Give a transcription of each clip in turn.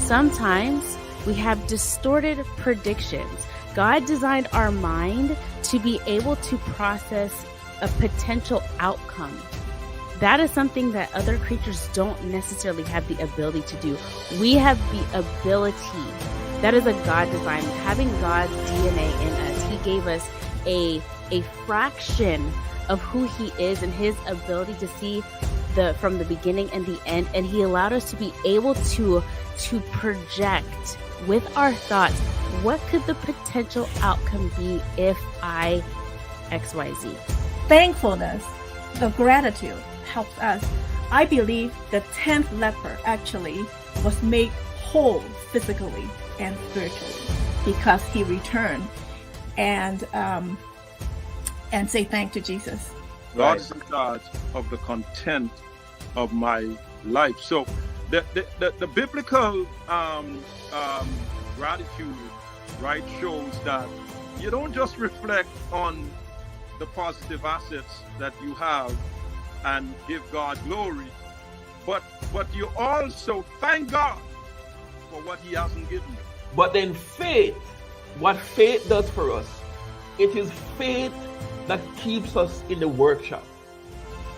Sometimes we have distorted predictions. God designed our mind to be able to process a potential outcome. That is something that other creatures don't necessarily have the ability to do. We have the ability. That is a God design. Having God's DNA in us, He gave us a fraction of who He is and His ability to see from the beginning and the end. And He allowed us to be able to project with our thoughts, what could the potential outcome be if I XYZ? Thankfulness, the gratitude helps us. I believe the 10th leper actually was made whole physically and spiritually because he returned and say thank to Jesus. God is in charge of the content of my life. So the biblical gratitude, right, shows that you don't just reflect on the positive assets that you have and give God glory, but you also thank God for what He hasn't given you. But then faith, what faith does for us, it is faith that keeps us in the workshop.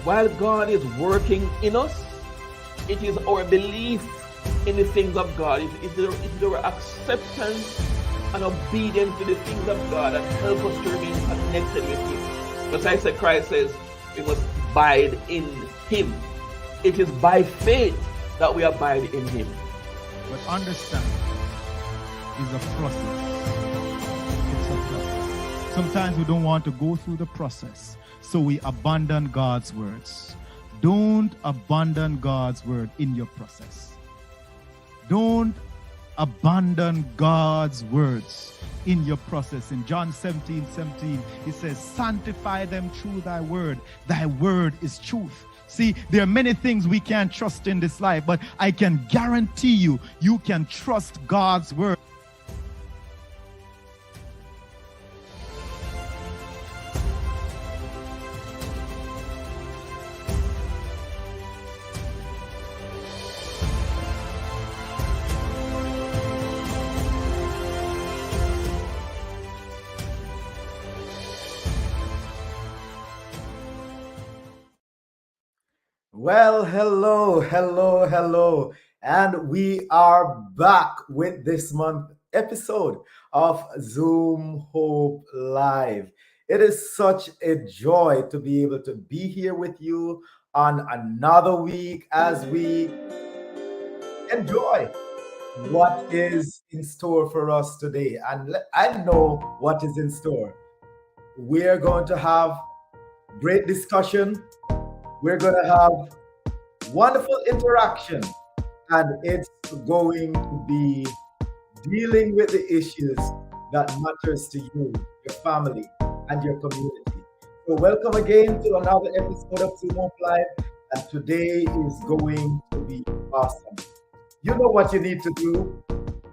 While God is working in us, it is our belief in the things of God. It is our acceptance and obedience to the things of God that help us to remain connected with Him. But I said, Christ says we must abide in Him. It is by faith that we abide in Him. But understand, it's a process. It's a process. Sometimes we don't want to go through the process, so we abandon God's words. Don't abandon God's word in your process. Don't abandon God's words in your process. In John 17:17, He says, sanctify them through thy word. Thy word is truth. See, there are many things we can't trust in this life, but I can guarantee you, you can trust God's word. Well, hello. And we are back with this month's episode of Zoom Hope Live. It is such a joy to be able to be here with you on another week as we enjoy what is in store for us today. And I know what is in store. We're going to have great discussion. We're going to have wonderful interaction, and it's going to be dealing with the issues that matters to you, your family, and your community. So welcome again to another episode of Zoom Hope Live, and today is going to be awesome. You know what you need to do.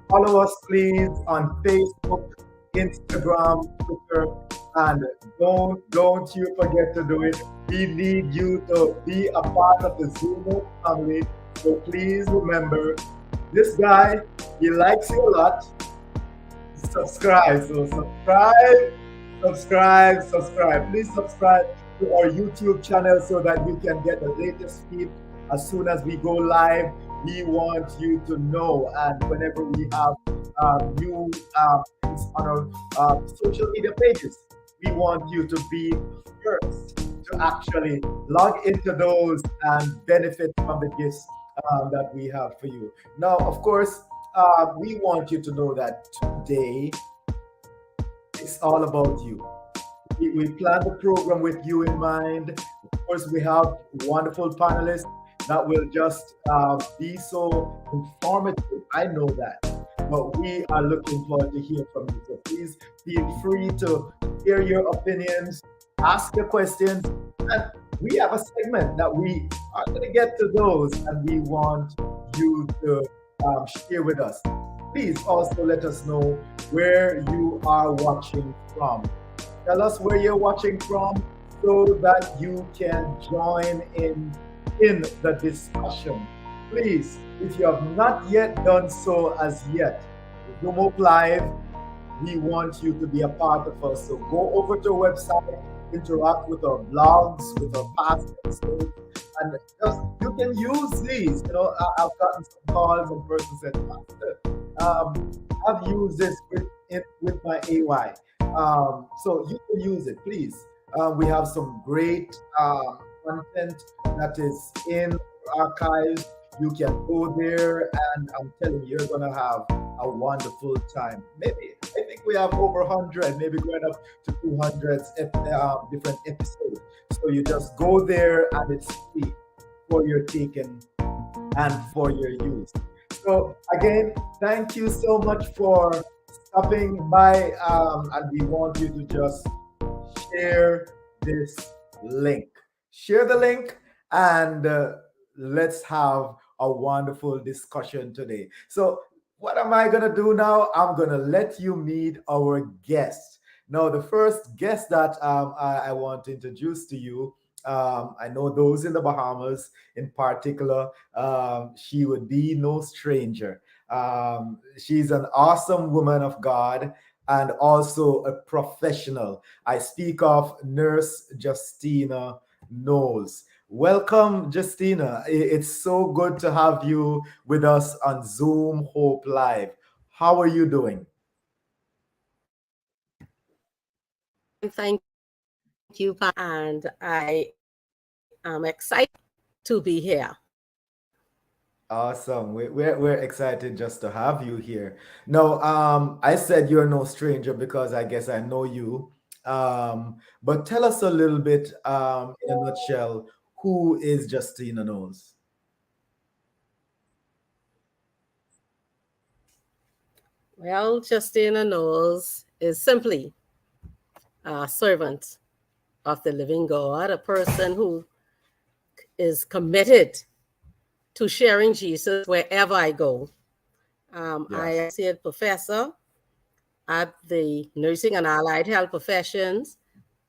Follow us, please, on Facebook, Instagram, Twitter, and don't you forget to do it. We need you to be a part of the Zoom Hope family. So please remember, this guy, he likes you a lot. Subscribe. So subscribe. Please subscribe to our YouTube channel so that you can get the latest feed as soon as we go live. We want you to know, and whenever we have new things on our social media pages, we want you to be first to actually log into those and benefit from the gifts that we have for you. Now, of course, we want you to know that today it's all about you. We plan the program with you in mind. Of course, we have wonderful panelists that will just be so informative. I know that. But we are looking forward to hear from you. So please feel free to share your opinions, ask your questions, and we have a segment that we are going to get to those, and we want you to share with us. Please also let us know where you are watching from. Tell us where you're watching from so that you can join in the discussion. Please, if you have not yet done so as yet, Zoom Up Live, we want you to be a part of us. So go over to our website, interact with our blogs, with our past episodes, and just you can use these. I've gotten some calls and person said, Pastor, I've used this with my AY. So you can use it, please. We have some great content that is in our archives. You can go there, and I'm telling you, you're gonna have a wonderful time. Maybe I think we have over 100, maybe going up to 200 different episodes. So you just go there, and it's free for your taking and for your use. So again, thank you so much for stopping by, and we want you to just share this link. Share the link, and let's have a wonderful discussion today. So, what am I going to do now? I'm going to let you meet our guest. Now, the first guest that I want to introduce to you, I know those in the Bahamas in particular, she would be no stranger. She's an awesome woman of God and also a professional. I speak of Nurse Justina Knowles. Welcome, Justina. It's so good to have you with us on Zoom Hope Live. How are you doing? Thank you, and I am excited to be here. Awesome. We're excited just to have you here. Now, I said you're no stranger because I guess I know you. But tell us a little bit, in a nutshell, who is Justina Knowles? Well, Justina Knowles is simply a servant of the living God, a person who is committed to sharing Jesus wherever I go. I Yes. am associate professor at the Nursing and Allied Health Professions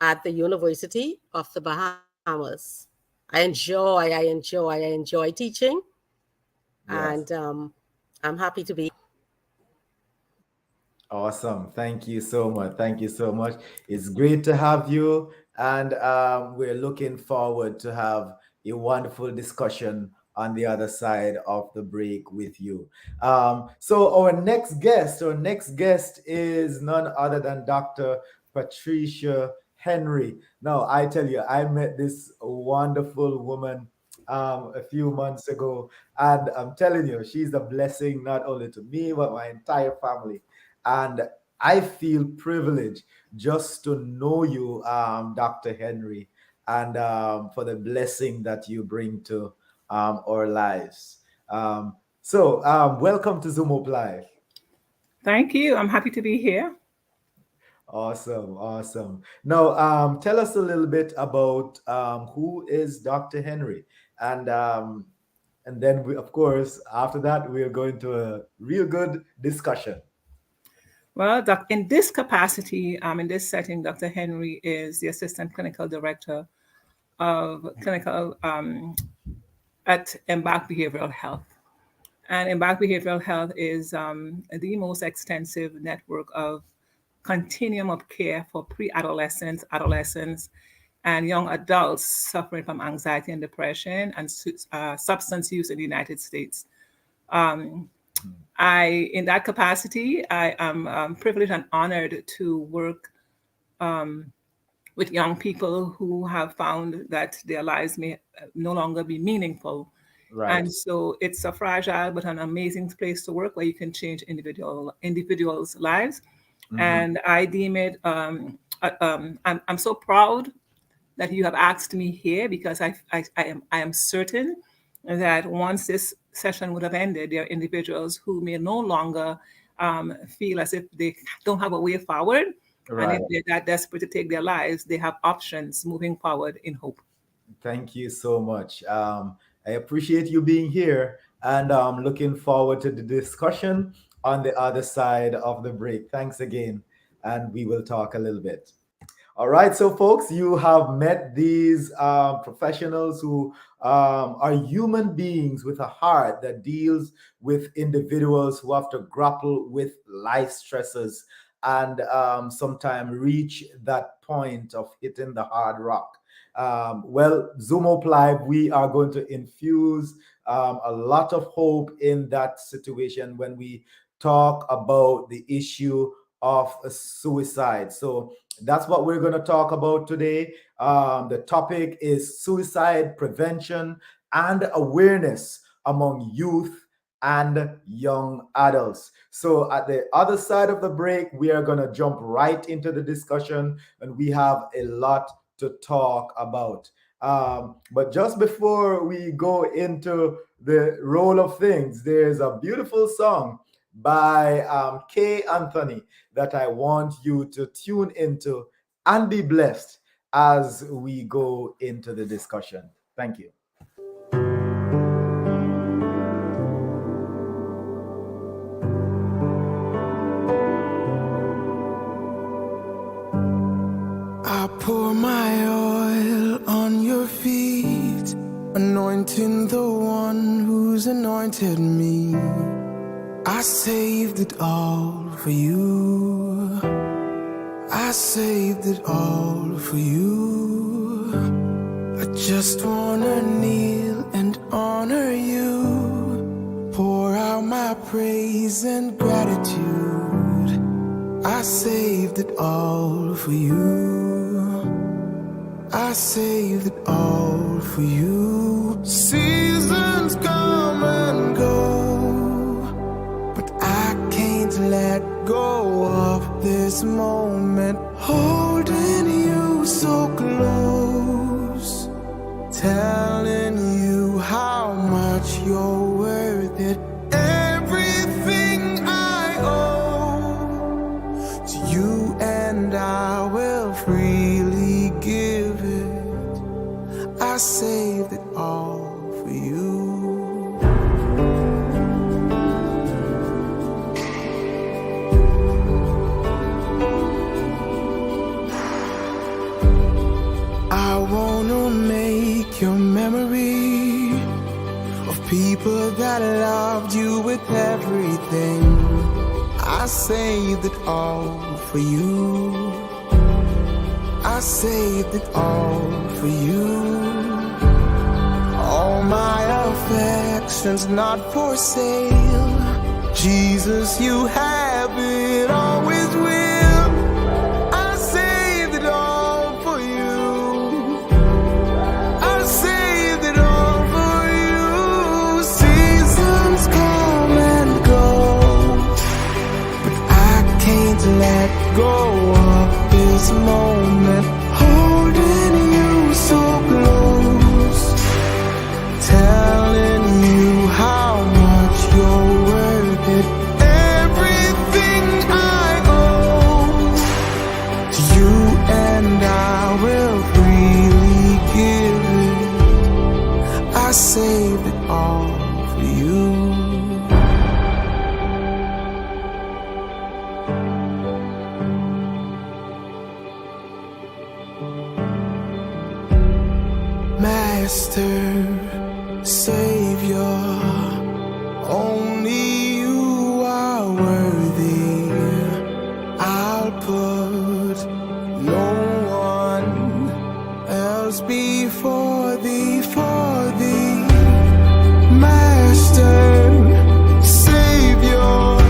at the University of the Bahamas. I enjoy teaching, and Yes. I'm happy to be. Awesome. Thank you so much. Thank you so much. It's great to have you. And we're looking forward to have a wonderful discussion on the other side of the break with you. So our next guest is none other than Dr. Patricia Henry. Now, I tell you, I met this wonderful woman a few months ago, and I'm telling you, she's a blessing not only to me, but my entire family. And I feel privileged just to know you, Dr. Henry, and for the blessing that you bring to our lives. Welcome to Zoom Up Live. Thank you. I'm happy to be here. Awesome, awesome. Now, tell us a little bit about who is Dr. Henry, and then we, of course, after that, we are going to a real good discussion. Well, in this capacity, in this setting, Dr. Henry is the Assistant Clinical Director of Clinical at Embark Behavioral Health. And Embark Behavioral Health is the most extensive network of continuum of care for pre-adolescents, adolescents, and young adults suffering from anxiety and depression and substance use in the United States. In that capacity, I am privileged and honored to work with young people who have found that their lives may no longer be meaningful. Right. And so it's a fragile but an amazing place to work where you can change individuals' lives. Mhm. And I deem it, I'm so proud that you have asked me here because I am certain that once this session would have ended, there are individuals who may no longer feel as if they don't have a way forward. And if Right. they're that desperate to take their lives, they have options moving forward in hope. Thank you so much. I appreciate you being here, and looking forward to the discussion on the other side of the break. Thanks again, and we will talk a little bit. All right, so folks, you have met these professionals who are human beings with a heart that deals with individuals who have to grapple with life stresses and sometimes reach that point of hitting the hard rock. Well, Zoom Up Live, we are going to infuse a lot of hope in that situation when we talk about the issue of suicide. So that's what we're going to talk about today. The topic is suicide prevention and awareness among youth and young adults. So at the other side of the break, we are going to jump right into the discussion, and we have a lot to talk about. But just before we go into the role of things, there's a beautiful song by Kay Anthony that I want you to tune into and be blessed as we go into the discussion. Thank you. I pour my oil on your feet, anointing the one who's anointed me. I saved it all for you. I saved it all for you. I just wanna kneel and honor you, pour out my praise and gratitude. I saved it all for you. I saved it all for you. Seasons come and go, but I can't let go of this moment, holding you so close, telling you how much you're worth it. Everything I owe to you, and I will freely give it. I saved it all for you. I wanna make your memory of people that loved you with everything. I saved it all for you. I saved it all for you. All my affections not for sale. Jesus, you have it, always will. I saved it all for you. I saved it all for you. Seasons come and go, but I can't let go of this moment, holding you so close, telling you how much you're worth it. Everything I owe to you, and I will freely give it. I saved it all for you. Master, Savior, only you are worthy. I'll put no one else before thee, for thee. Master, Savior,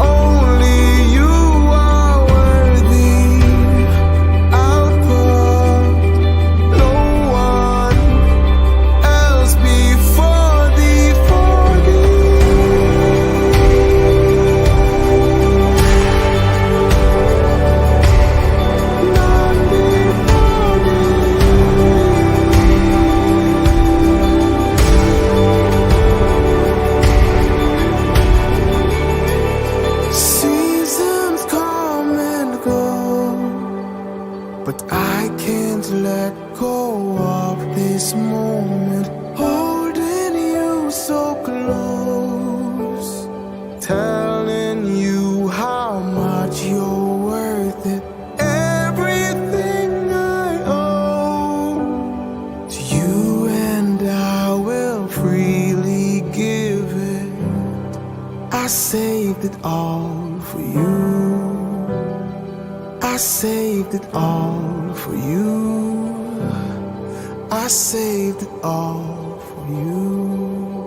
only you are worthy. I'll put no one else before saved it all for you. I saved it all for you. I saved it all for you.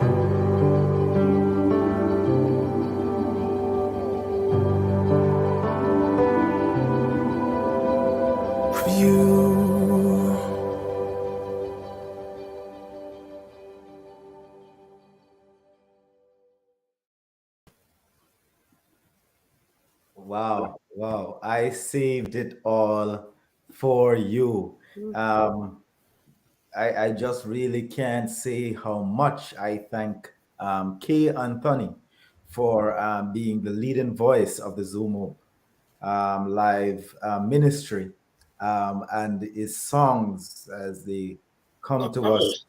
For you. Wow, wow. I saved it all for you. Um, I just really can't say how much I thank Kay Anthony for being the leading voice of the Zoom Hope live ministry and his songs as they come to us.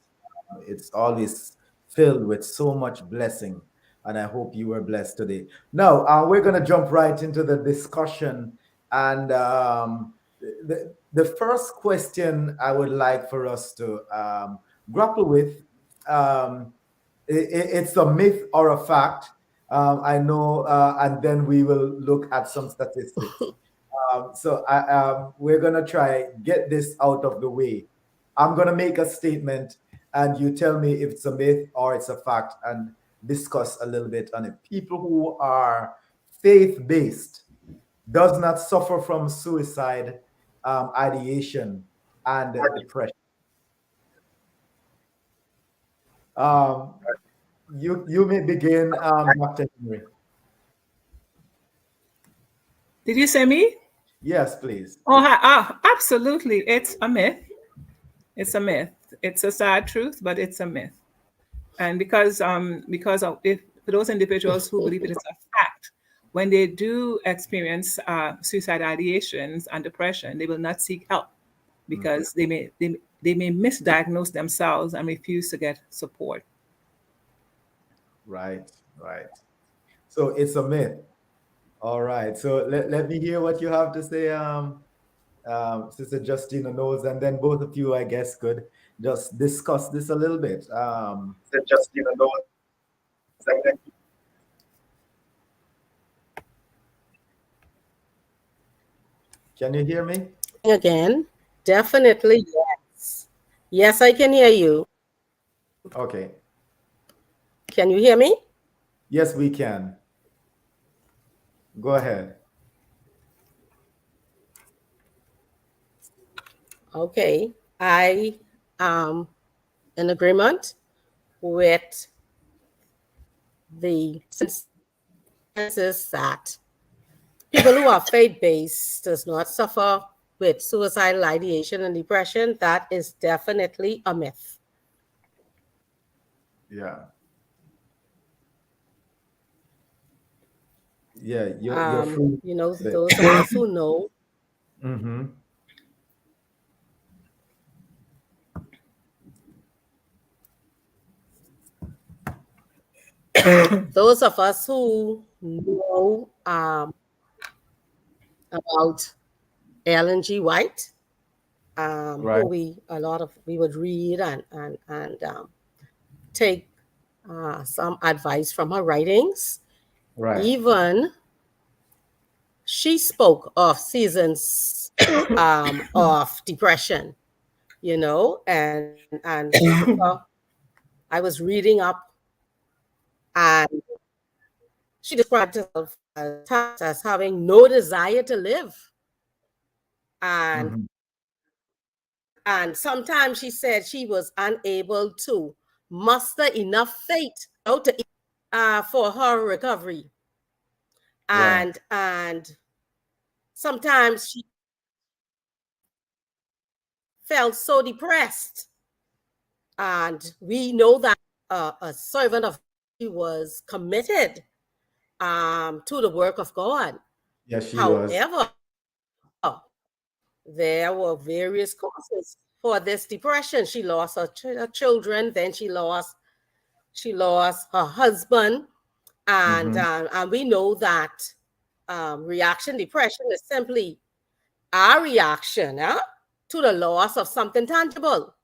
It's always filled with so much blessing. And I hope you were blessed today. Now, we're going to jump right into the discussion. And the first question I would like for us to grapple with, it's a myth or a fact. I know, and then we will look at some statistics. We're gonna try get this out of the way. I'm gonna make a statement, and you tell me if it's a myth or it's a fact, and discuss a little bit on it. People who are faith-based does not suffer from suicide, ideation, and depression. Um, you may begin, Dr. Henry. Did you say me? Yes, please. Absolutely. It's a myth. It's a myth. It's a sad truth, but it's a myth. And because of if for those individuals who believe it is a fact, when they do experience suicide ideations and depression, they will not seek help because they may misdiagnose themselves and refuse to get support. Right, right. So it's a myth. All right. So let me hear what you have to say, Sister Justina knows, and then both of you, I guess, could just discuss this a little bit. Sister Justina knows. Can you hear me? Again, definitely yes. Yes, I can hear you. Okay. Can you hear me? Yes, we can. Go ahead. Okay. I am in agreement with the consensus that people who are faith-based does not suffer with suicidal ideation and depression. That is definitely a myth. Yeah. Yeah, you're free. You know, those of us who know, Mm-hmm. those of us who know about Ellen G. White, Right. who we would read and take some advice from her writings. Right. Even she spoke of seasons of depression, you know, and I was reading up, and she described herself as having no desire to live, and and sometimes she said she was unable to muster enough faith for her recovery, Right. and sometimes she felt so depressed. And we know that a servant of God was committed to the work of God. Yes, she was. However, there were various causes for this depression. She lost her children, then she lost her husband, and we know that reaction depression is simply our reaction to the loss of something tangible.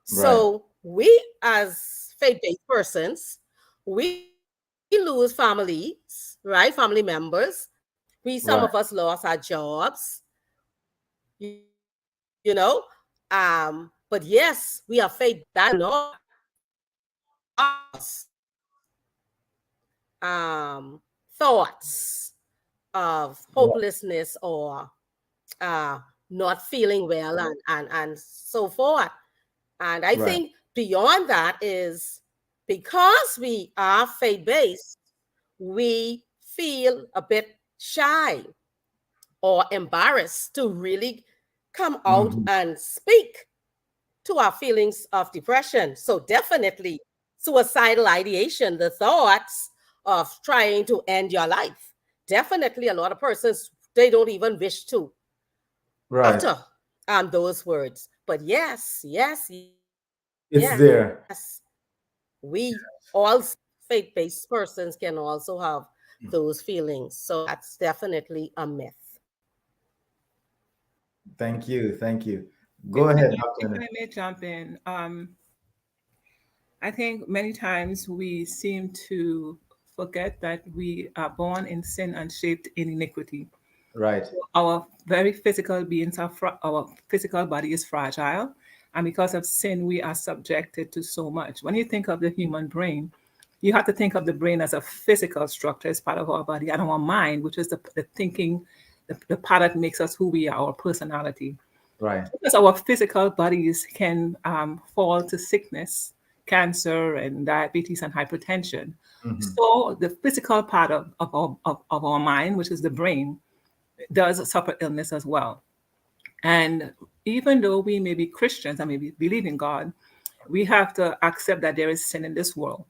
So we, as faith-based persons, we lose families, right? Family members. Some Right. of us lost our jobs, you know. But yes, we are faith that not us. Thoughts of Right. hopelessness or uh, not feeling well and so forth. And I Right. think beyond that is because we are faith based, we feel a bit shy or embarrassed to really come out Mhm. and speak to our feelings of depression. So definitely suicidal ideation, the thoughts of trying to end your life. Definitely a lot of persons, they don't even wish to Right. utter those words. But yes, yes, It's yes, there. we all faith-based persons can also have those feelings. So that's definitely a myth. Thank you. Thank you. Go If, if, ahead, I, Dr. if Henry. I may jump in, I think many times we seem to forget that we are born in sin and shaped in iniquity. Right. Our very physical beings are our physical body is fragile, and because of sin, we are subjected to so much. When you think of the human brain, you have to think of the brain as a physical structure, as part of our body, and our mind, which is the thinking, the part that makes us who we are, our personality. Right. Because our physical bodies can fall to sickness, cancer, and diabetes and hypertension. Mhm. So the physical part of our mind, which is the brain, does suffer illness as well. And even though we may be Christians and maybe believe in God, we have to accept that there is sin in this world.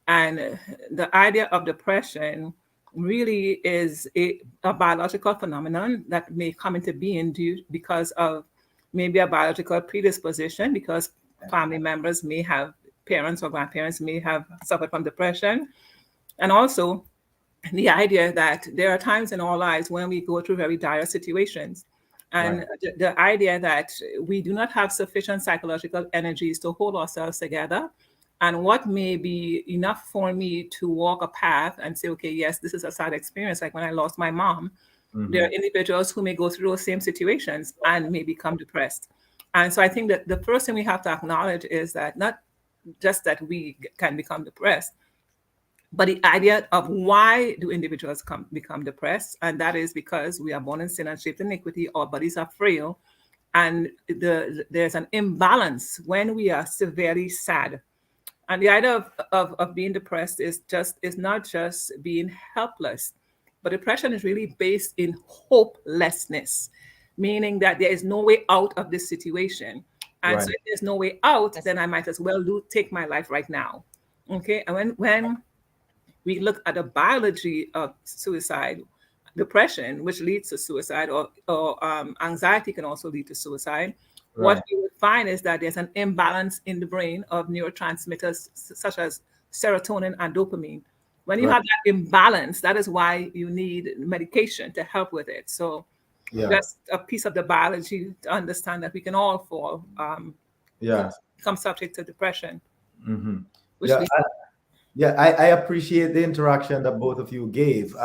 And the idea of depression really is a biological phenomenon that may come into being due because of maybe a biological predisposition, because family members may have, parents or grandparents may have suffered from depression. And also the idea that there are times in our lives when we go through very dire situations. Right. And the idea that we do not have sufficient psychological energies to hold ourselves together. And what may be enough for me to walk a path and say, okay, yes, this is a sad experience. Like when I lost my mom, there are Mhm. individuals who may go through those same situations and may become depressed. And so I think that the first thing we have to acknowledge is that not just that we can become depressed, but the idea of why do individuals become depressed, and that is because we are born in sin and shaped in iniquity. Our bodies are frail, and there's an imbalance when we are severely sad. And the idea of being depressed is not just being helpless, but depression is really based in hopelessness, meaning that there is no way out of this situation. And so Right. if there's no way out, then I might as well take my life right now. Okay. And when we look at the biology of suicide, depression, which leads to suicide, or anxiety can also lead to suicide. What Right. we would find is that there's an imbalance in the brain of neurotransmitters such as serotonin and dopamine. When you Right. have that imbalance, that is why you need medication to help with it. So Yeah. that's a piece of the biology to understand that we can all fall, Yeah. become subject to depression, Mhm. which Yeah. leads. Yeah, I appreciate the interaction that both of you gave,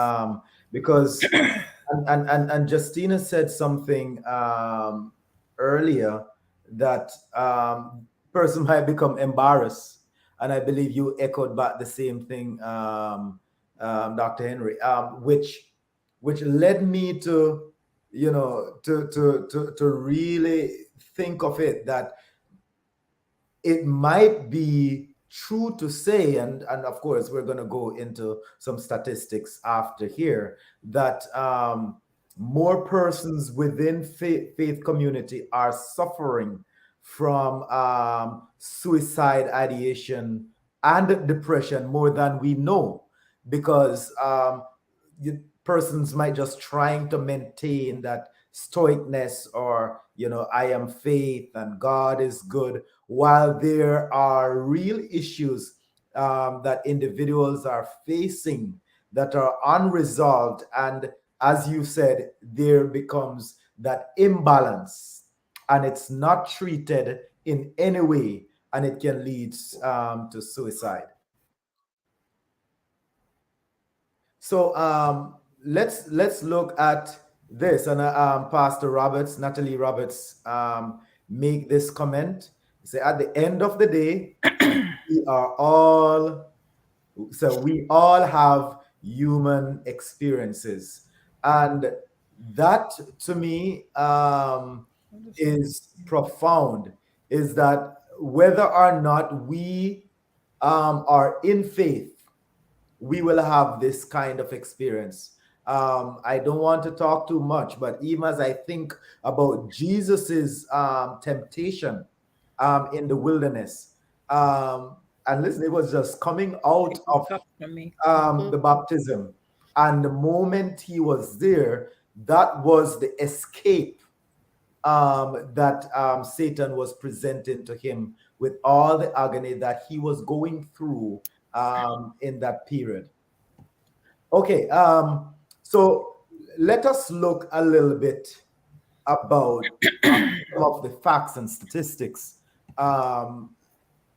because and Justina said something earlier that person might become embarrassed, and I believe you echoed back the same thing, Dr. Henry, which led me to, to really think of it, that it might be true to say, and of course we're going to go into some statistics after here, that more persons within faith community are suffering from suicide ideation and depression more than we know, because persons might just trying to maintain that stoicness, or I am faith and God is good, while there are real issues that individuals are facing that are unresolved. And as you said, there becomes that imbalance, and it's not treated in any way, and it can lead to suicide. So let's look at this, and Pastor Roberts, Natalie Roberts, make this comment. Say at the end of the day, we are all so we all have human experiences, and that to me is profound. Is that whether or not we are in faith, we will have this kind of experience. I don't want to talk too much, but even as I think about Jesus's temptation in the wilderness, and listen, it was just coming out of Up from me. the baptism, and the moment he was there, that was the escape that Satan was presenting to him with all the agony that he was going through in that period. Okay, so let us look a little bit about some of the facts and statistics.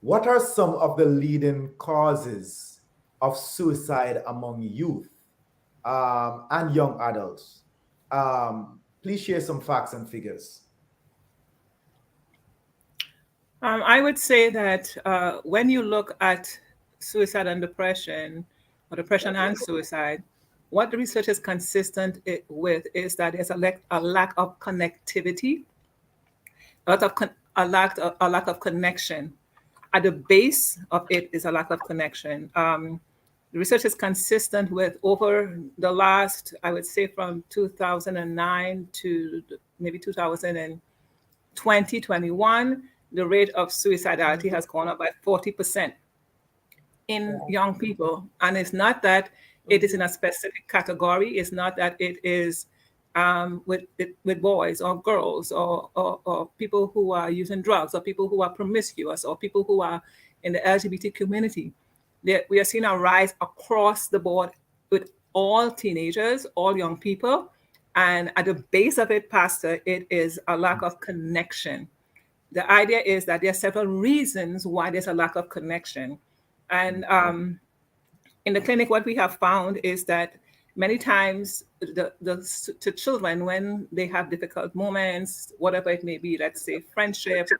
What are some of the leading causes of suicide among youth and young adults? Please share some facts and figures. I would say that when you look at suicide and depression, or depression and suicide, what the research is consistent with is that there's a lack of connectivity, a lack of connection. At the base of it is a lack of connection. The research is consistent with over the last, I would say, from 2009 to maybe 2021, the rate of suicidality has gone up by 40% in young people. And it's not that it is in a specific category. It's not that it is with boys or girls or people who are using drugs or people who are promiscuous or people who are in the LGBT community. We are seeing a rise across the board with all teenagers, all young people. And at the base of it, Pastor, it is a lack of connection. The idea is that there are several reasons why there's a lack of connection. And in the clinic, what we have found is that many times to children, when they have difficult moments, whatever it may be, let's say friendships,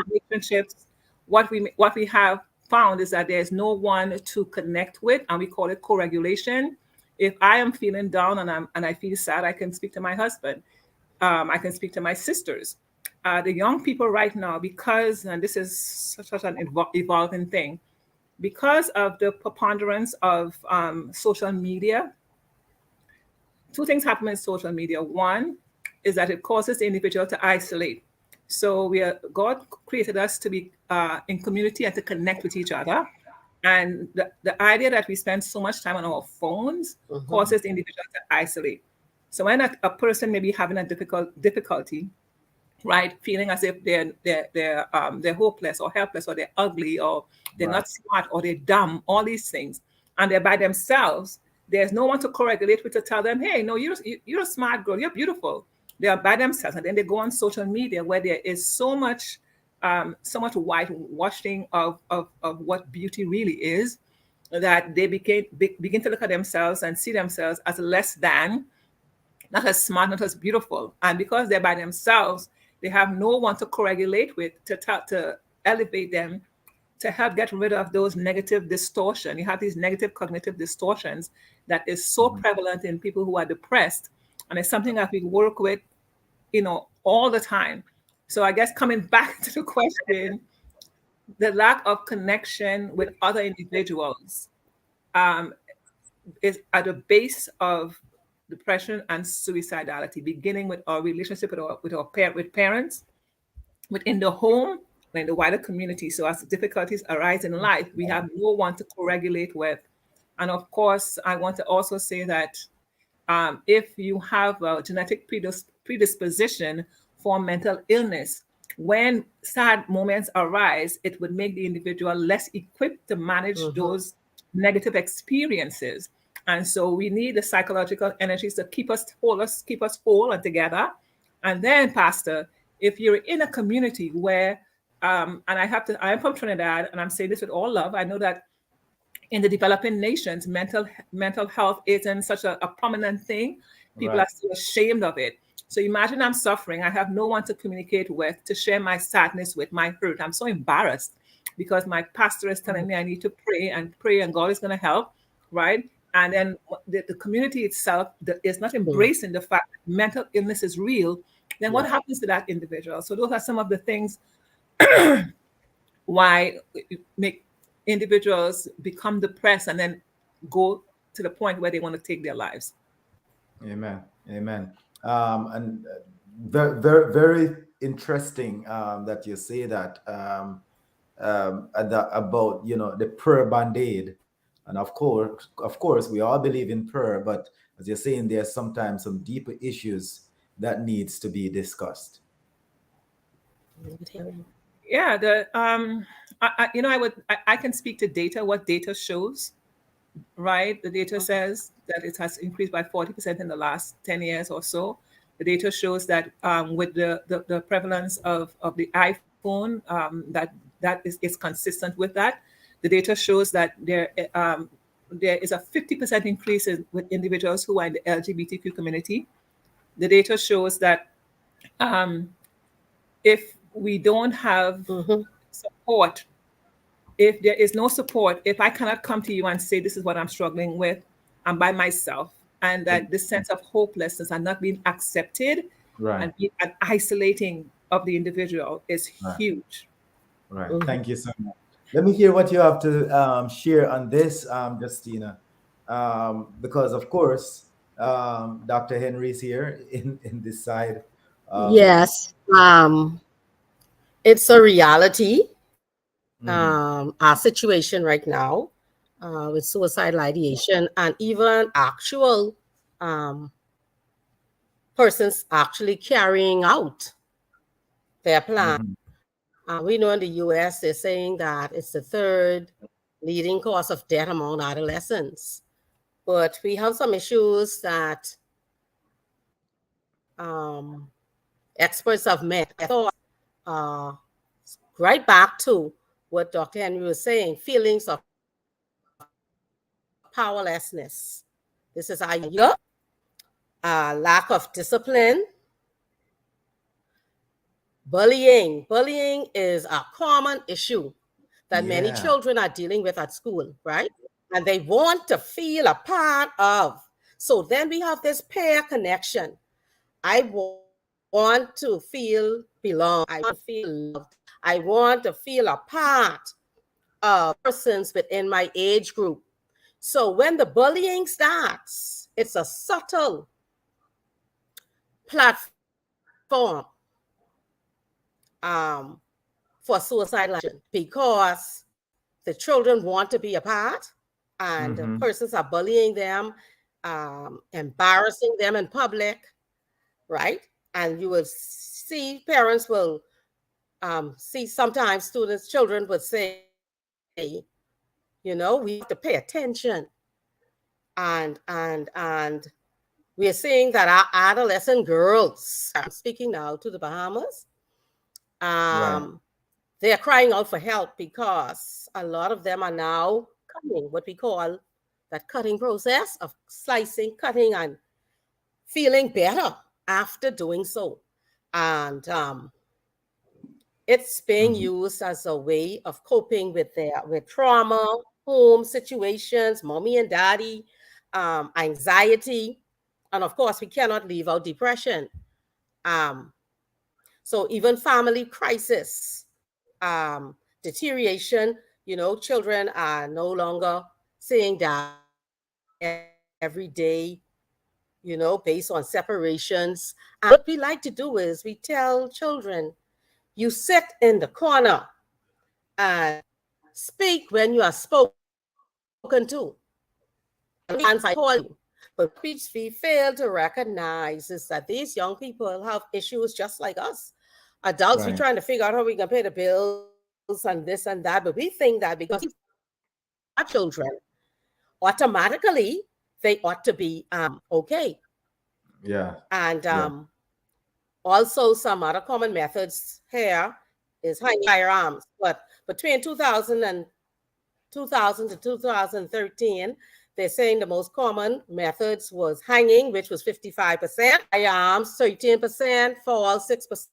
relationships, what we have found is that there's no one to connect with, and we call it co-regulation. If I am feeling down and I feel sad, I can speak to my husband. I can speak to my sisters. The young people right now, because, and this is such an evolving thing, because of the preponderance of social media, two things happen in social media. One is that it causes the individual to isolate. So God created us to be in community and to connect with each other. And the idea that we spend so much time on our phones causes the individual to isolate. So when a person may be having a difficulty, right, feeling as if they're hopeless or helpless or they're ugly or they're not smart or they're dumb, all these things, and they're by themselves, there's no one to co-regulate with to tell them, hey, no, you're a smart girl, you're beautiful. They are by themselves, and then they go on social media where there is so much whitewashing of what beauty really is, that they begin to look at themselves and see themselves as less than, not as smart, not as beautiful. And because they're by themselves, they have no one to co-regulate with to elevate them, to help get rid of those negative distortion. You have these negative cognitive distortions that is so prevalent in people who are depressed. And it's something that we work with, all the time. So I guess coming back to the question, the lack of connection with other individuals is at the base of depression and suicidality, beginning with our relationship with parents, within the home, and in the wider community. So as difficulties arise in life, we have no one to co-regulate with. And of course, I want to also say that if you have a genetic predisposition for mental illness, when sad moments arise, it would make the individual less equipped to manage those negative experiences. And so we need the psychological energies to keep us whole and together. And then, Pastor, if you're in a community where, and I'm from Trinidad, and I'm saying this with all love, I know that in the developing nations, mental health isn't such a prominent thing. People Right. are still ashamed of it. So imagine I'm suffering. I have no one to communicate with, to share my sadness with, my hurt. I'm so embarrassed because my pastor is telling me I need to pray and pray, and God is going to help, right? And then the community itself is not embracing the fact that mental illness is real. Then what happens to that individual? So those are some of the things why it make individuals become depressed and then go to the point where they want to take their lives. Amen. Amen. And very, very, very interesting that you say that about the prayer band-aid, and of course, we all believe in prayer, but as you're saying, there's sometimes some deeper issues that needs to be discussed. Yeah, I can speak to data. What data shows, right? The data says that it has increased by 40% in the last 10 years or so. The data shows that with the prevalence of the iPhone, that is consistent with that. The data shows that there is a 50% increase with individuals who are in the LGBTQ community. The data shows that if we don't have support, if there is no support, if I cannot come to you and say, this is what I'm struggling with, I'm by myself, and that this sense of hopelessness and not being accepted Right. and being an isolating of the individual is huge. Right. Thank you so much. Let me hear what you have to share on this, Justina, because of course, Dr. Henry's here in this side. Yes, it's a reality. Our situation right now with suicidal ideation and even actual persons actually carrying out their plan. We know in the US, they're saying that it's the third leading cause of death among adolescents. But we have some issues that experts have met. I thought right back to what Dr. Henry was saying, feelings of powerlessness. This is anger, lack of discipline, bullying. Bullying is a common issue that many children are dealing with at school, right? And they want to feel a part of. So then we have this pair connection. I want to feel belong. I want to feel loved. I want to feel a part of persons within my age group. So when the bullying starts, it's a subtle platform for suicidal action because the children want to be a part and persons are bullying them, embarrassing them in public, right? And you will see parents will see sometimes children would say, we have to pay attention. And we are seeing that our adolescent girls, I'm speaking now to the Bahamas, they're crying out for help because a lot of them are now cutting, what we call that cutting process of slicing, cutting, and feeling better after doing so. And it's being used as a way of coping with trauma, home situations, mommy and daddy, anxiety, and of course, we cannot leave out depression. So even family crisis, deterioration, children are no longer seeing that every day, based on separations. And what we like to do is we tell children, you sit in the corner and speak when you are spoken to. And I call you. But what we fail to recognize is that these young people have issues just like us. Adults, we're trying to figure out how we can pay the bills and this and that. But we think that because our children, automatically, they ought to be okay. Yeah. And also some other common methods here is hiding firearms. But between 2010 2000 to 2013, they're saying the most common methods was hanging, which was 55%, firearms 13%, fall 6%,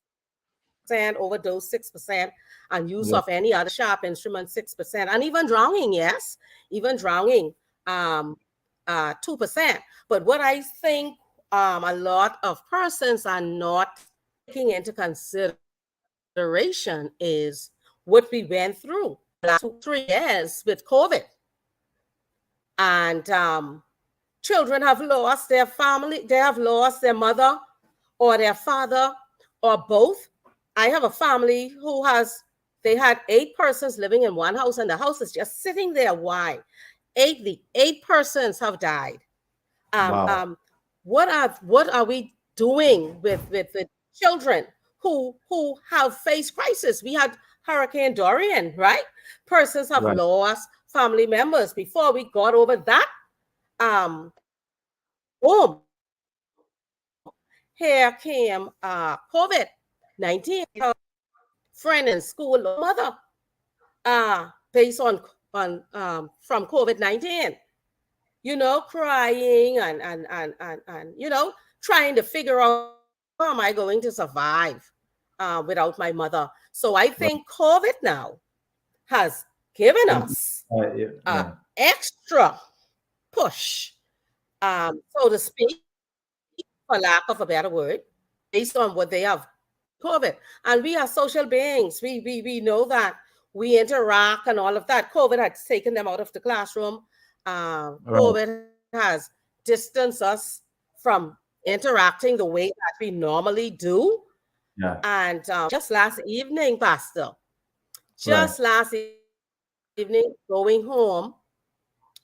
overdose 6%, and use Yeah. of any other sharp instrument 6%, and even drowning, yes, even drowning 2%. But what I think a lot of persons are not taking into consideration is what we went through the last 2-3 years with COVID. And children have lost their family, they have lost their mother or their father or both. I have a family who they had 8 persons living in one house, and the house is just sitting there. Why? The 8 persons have died. Wow. What are we doing with children who have faced crisis? We had Hurricane Dorian, right? Persons have Right. lost family members. Before we got over that, boom, here came COVID-19. Friend in school, mother, based on from COVID-19. Crying and trying to figure out how am I going to survive without my mother. So I think COVID now has given us Yeah. extra push, so to speak, for lack of a better word, based on what they have COVID. And we are social beings. We know that we interact and all of that. COVID has taken them out of the classroom. COVID has distanced us from interacting the way that we normally do. Yeah. And just last evening, Pastor, Right. last evening, going home,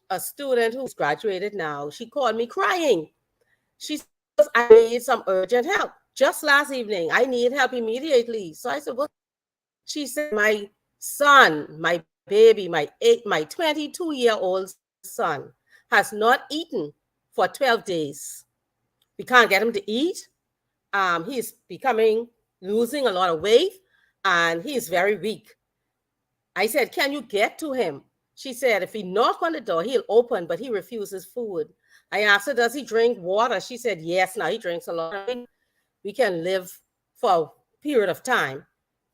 a student who's graduated now, she called me crying. She says, I need some urgent help. Just last evening, I need help immediately. So I said, what? She said, my son, my baby, my 22-year-old son has not eaten for 12 days. We can't get him to eat. He's losing a lot of weight, and he's very weak. I said, can you get to him? She said, if he knock on the door, he'll open, but he refuses food. I asked her, does he drink water? She said, yes. Now he drinks a lot. We can live for a period of time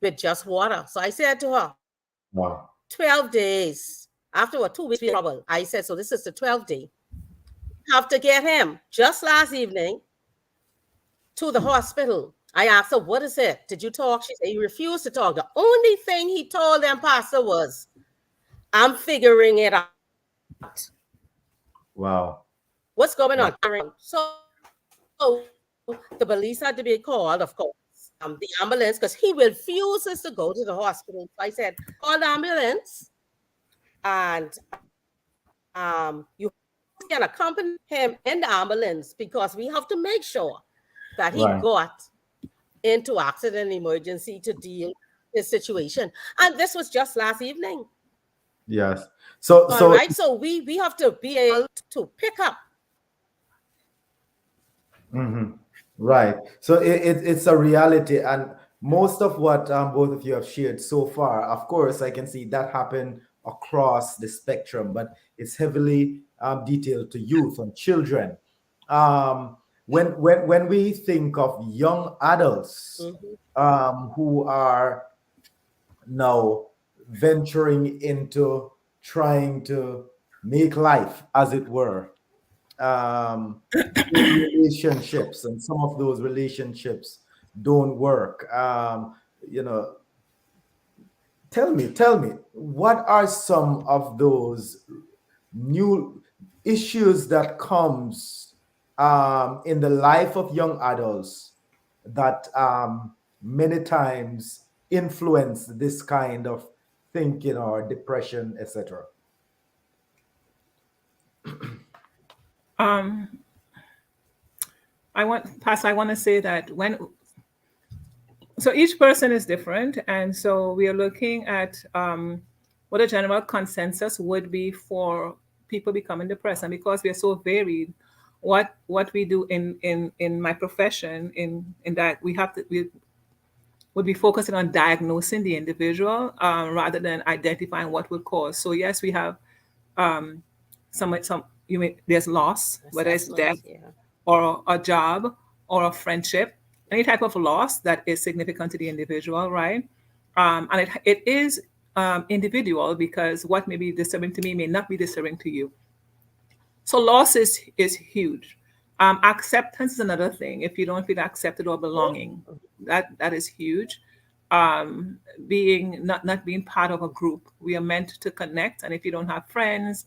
with just water. So I said to her, Wow. 12 days. After 2 weeks, we had trouble. I said, so this is the 12th day. Have to get him just last evening to the hospital. I asked her, what is it? Did you talk? She said, he refused to talk. The only thing he told them, Pastor, was, I'm figuring it out. Wow. What's going on? So the police had to be called, of course. The ambulance, because he refuses to go to the hospital. So I said, call the ambulance, and you can accompany him in the ambulance, because we have to make sure that he got into accident emergency to deal with his situation. And this was just last evening. Yes. So all right. So we have to be able to pick up. Mm-hmm. Right. So it's a reality, and most of what both of you have shared so far, of course, I can see that happen across the spectrum, but it's heavily detailed to youth and children. When we think of young adults who are now venturing into trying to make life, as it were, in relationships, and some of those relationships don't work. Tell me, what are some of those new issues that comes in the life of young adults that many times influence this kind of thinking or depression, etc.? I want to say that so each person is different, and so we are looking at what a general consensus would be for people becoming depressed. And because we are so varied, what we do in my profession, in that we would be focusing on diagnosing the individual rather than identifying what would cause. So yes, we have um, some there's loss, whether it's Assessment, death yeah. or a job or a friendship, any type of loss that is significant to the individual, right? And it is individual, because what may be disturbing to me may not be disturbing to you. So loss is huge. Acceptance is another thing. If you don't feel accepted or belonging, that is huge. Being not being part of a group. We are meant to connect, and if you don't have friends,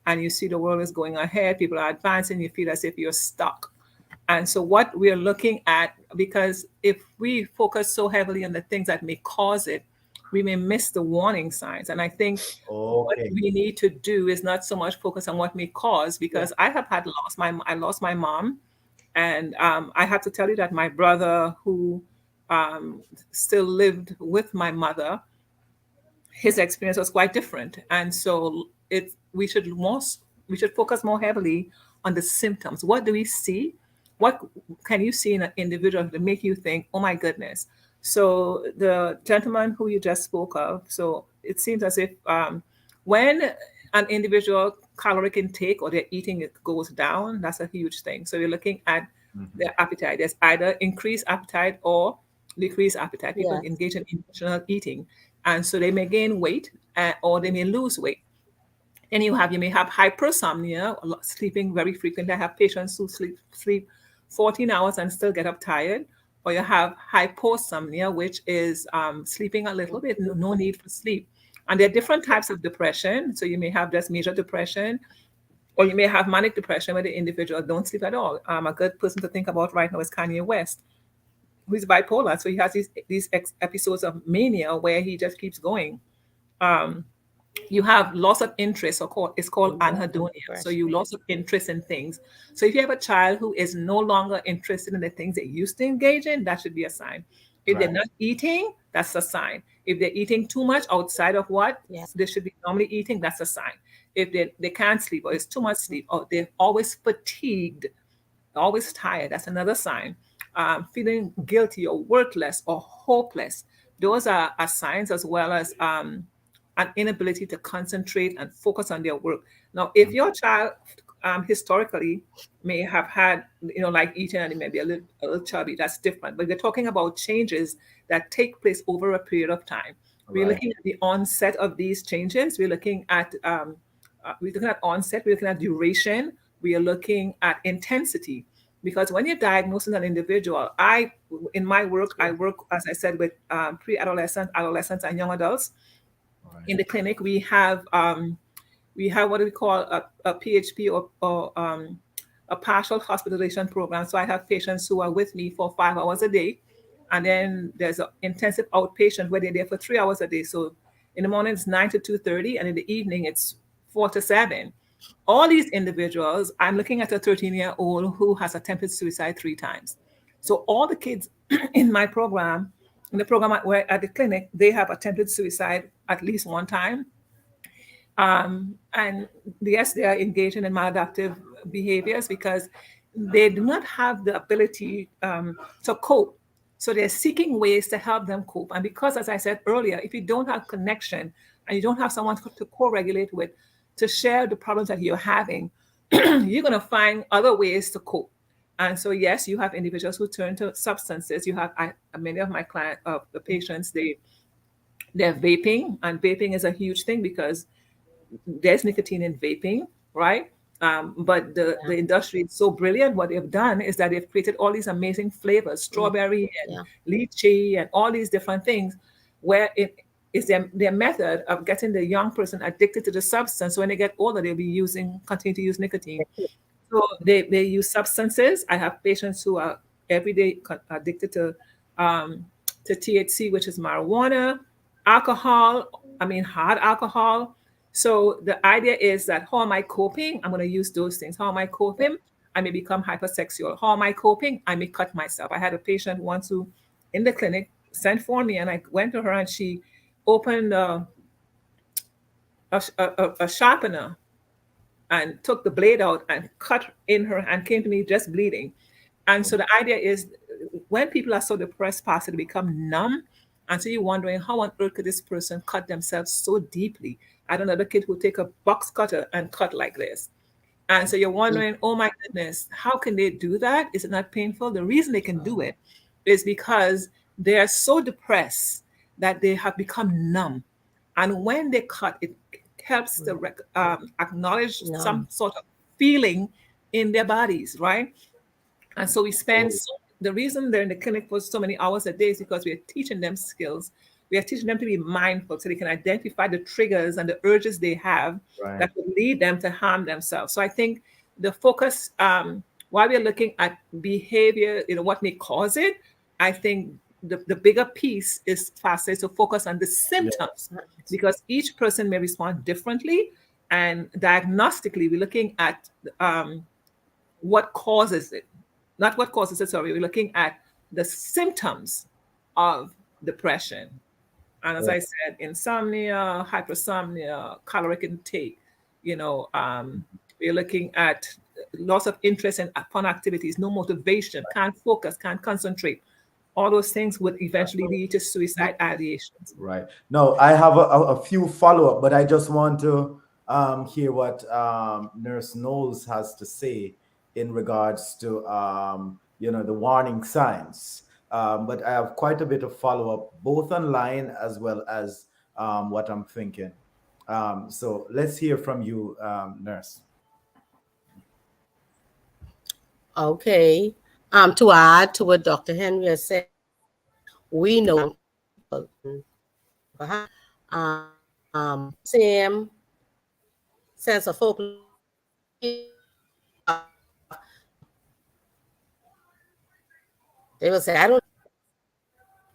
and you see the world is going ahead, people are advancing, you feel as if you're stuck. And so, what we are looking at, because if we focus so heavily on the things that may cause it, we may miss the warning signs. And I think what Okay. we need to do is not so much focus on what may cause, because I have had I lost my mom, and I have to tell you that my brother, who still lived with my mother, his experience was quite different. And so we should focus more heavily on the symptoms. What do we see? What can you see in an individual to make you think, oh my goodness? So the gentleman who you just spoke of, so it seems as if when an individual caloric intake or their eating goes down, that's a huge thing. So you're looking at Mhm. their appetite. There's either increased appetite or decreased appetite. People Yes. engage in emotional eating, and so they may gain weight or they may lose weight. And you may have hypersomnia, sleeping very frequently. I have patients who sleep 14 hours and still get up tired. Or you have hyposomnia, which is sleeping a little bit, no need for sleep. And there are different types of depression. So you may have just major depression, or you may have manic depression where the individual don't sleep at all. A good person to think about right now is Kanye West, who is bipolar. So he has these episodes of mania where he just keeps going. Um, you have loss of interest, it's called Anxiety, anhedonia. So depression. you loss of interest in things. So if you have a child who is no longer interested in the things they used to engage in, that should be a sign. If they're Right. not eating, that's a sign. If they're eating too much outside of what Yeah. they should be normally eating, that's a sign. If they can't sleep, or it's too much sleep, or they're always fatigued, always tired, that's another sign. Feeling guilty or worthless or hopeless, those are signs, as well as an inability to concentrate and focus on their work. Now, if your child historically may have had, like eating, and it may be a little chubby, that's different. But we're talking about changes that take place over a period of time. We're Right. looking at the onset of these changes. We're looking at onset. We're looking at duration. We are looking at intensity. Because when you're diagnosing an individual, in my work, I work, as I said, with pre-adolescent, adolescents, and young adults. Right. In the clinic, we have what we call a PHP, or a partial hospitalization program. So I have patients who are with me for 5 hours a day, and then there's an intensive outpatient where they're there for 3 hours a day. So in the morning it's 9 to 2:30, and in the evening it's 4 to 7. All these individuals, I'm looking at a 13-year-old who has attempted suicide 3 times. So all the kids in my program, in the program at the clinic, they have attempted suicide at least one time. And yes, they are engaging in maladaptive behaviors because they do not have the ability to cope. So they're seeking ways to help them cope. And because, as I said earlier, if you don't have connection and you don't have someone to co-regulate with, to share the problems that you're having, you're going to find other ways to cope. And so, yes, you have individuals who turn to substances. You have many of my the patients, they're vaping, and vaping is a huge thing because there's nicotine in vaping, right? But the industry is so brilliant. What they've done is that they've created all these amazing flavors, strawberry and Yeah. lychee and all these different things, where it is their method of getting the young person addicted to the substance. So when they get older, they'll be continue to use nicotine. So they use substances. I have patients who are every day addicted to THC, which is marijuana, alcohol. I mean, hard alcohol. So the idea is that, how am I coping? I'm going to use those things. How am I coping? I may become hypersexual. How am I coping? I may cut myself. I had a patient once who, in the clinic, sent for me, and I went to her, and she opened a sharpener and took the blade out and cut in her and came to me just bleeding. And so the idea is, when people are so depressed, possibly become numb, And so you're wondering, how on earth could this person cut themselves so deeply? I had another kid who take a box cutter and cut like this. And so you're wondering, oh my goodness, how can they do that? Is it not painful? The reason they can do it is because they are so depressed that they have become numb. And when they cut, it helps to acknowledge some sort of feeling in their bodies, right? And so we spend the reason they're in the clinic for so many hours a day is because we are teaching them skills. We are teaching them to be mindful so they can identify the triggers and the urges they have that would lead them to harm themselves. So I think the focus, while we're looking at behavior, what may cause it, I think the bigger piece is faster to focus on the symptoms because each person may respond differently. And diagnostically, we're looking at what causes it. Not what causes it, sorry. We're looking at the symptoms of depression. And as I said, insomnia, hypersomnia, caloric intake, we're looking at loss of interest in fun activities, no motivation, can't focus, can't concentrate. All those things would eventually lead to suicide ideations. Right. No, I have a few follow-up, but I just want to hear what Nurse Knowles has to say in regards to the warning signs. But I have quite a bit of follow-up, both online as well as what I'm thinking. So let's hear from you, Nurse. Okay. To add to what Dr. Henry has said, we know same sense of folklore. They will say, I don't.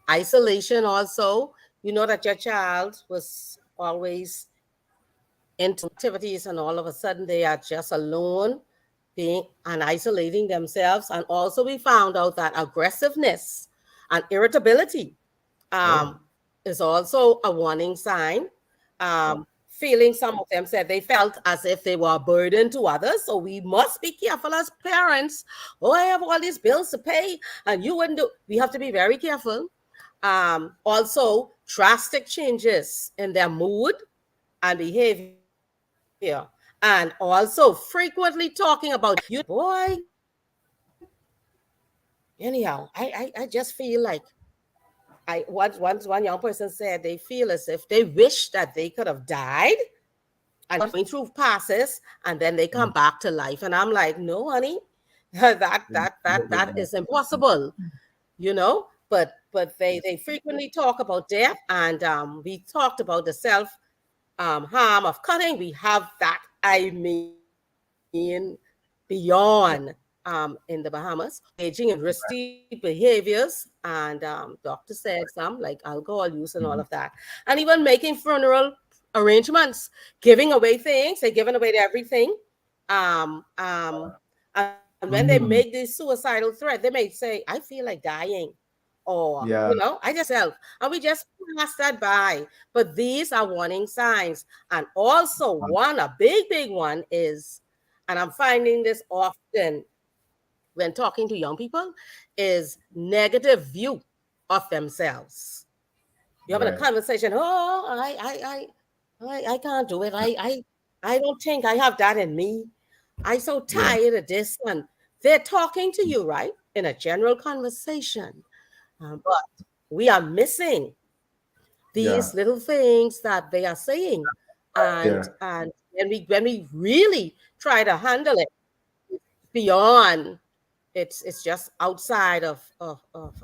Isolation also, you know that your child was always into activities and all of a sudden they are just alone being and isolating themselves. And also we found out that aggressiveness and irritability is also a warning sign. Feeling, some of them said they felt as if they were a burden to others. So we must be careful as parents. Oh, I have all these bills to pay and you wouldn't do. We have to be very careful. Also, drastic changes in their mood and behavior. And also frequently talking about you, boy. Anyhow, I just feel like once one young person said they feel as if they wish that they could have died and going through passes and then they come back to life. And I'm like, no, honey, that is impossible, but they frequently talk about death. And we talked about the self harm of cutting. We have that, beyond in the Bahamas, engaging in risky behaviors. And doctor said some like alcohol use and all of that. And even making funeral arrangements, giving away things. They're giving away everything. And when they make this suicidal threat, they may say, I feel like dying. Or, I just help. And we just pass that by. But these are warning signs. And also a big one is, and I'm finding this often when talking to young people, is negative view of themselves. You're having a conversation, I can't do it. I don't think I have that in me. I'm so tired of this one. They're talking to you, right? In a general conversation. But we are missing these little things that they are saying. And when we really try to handle it, beyond, it's just outside of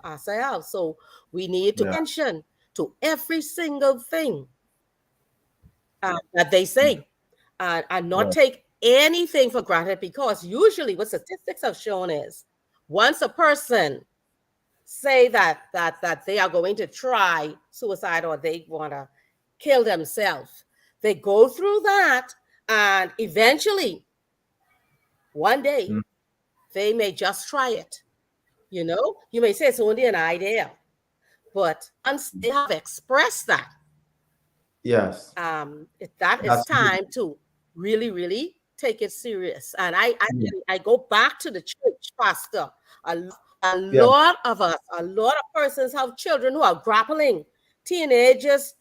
ourselves. So we need to attention to every single thing that they say, and not take anything for granted, because usually what statistics have shown is once a person say that they are going to try suicide or they want to kill themselves, they go through that, and eventually one day they may just try it. You may say it's only an idea, but once they have expressed that, that is time to really, really take it serious. And I go back to the church, Pastor. A lot of us, a lot of persons have children who are grappling teenagers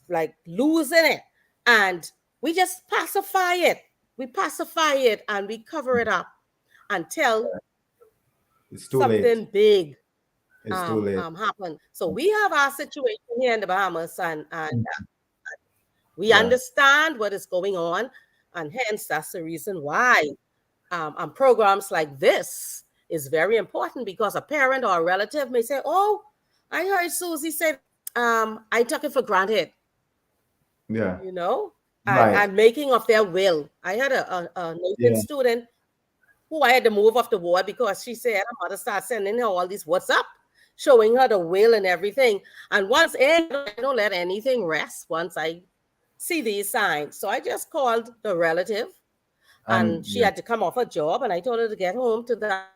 like losing it, and we just pacify it. We pacify it and we cover it up until It's too late. something big It's too late. happen. So we have our situation here in the Bahamas, and we Yeah. understand what is going on, and hence that's the reason why programs like this is very important, because a parent or a relative may say, "Oh, I heard Susie said, I took it for granted." Yeah. You know, Right. and making of their will. I had a nursing Yeah. student who I had to move off the ward because she said her mother started sending her all these WhatsApp, showing her the will and everything. And once I don't let anything rest once I see these signs. So I just called the relative, and she yeah. had to come off her job, and I told her to get home to that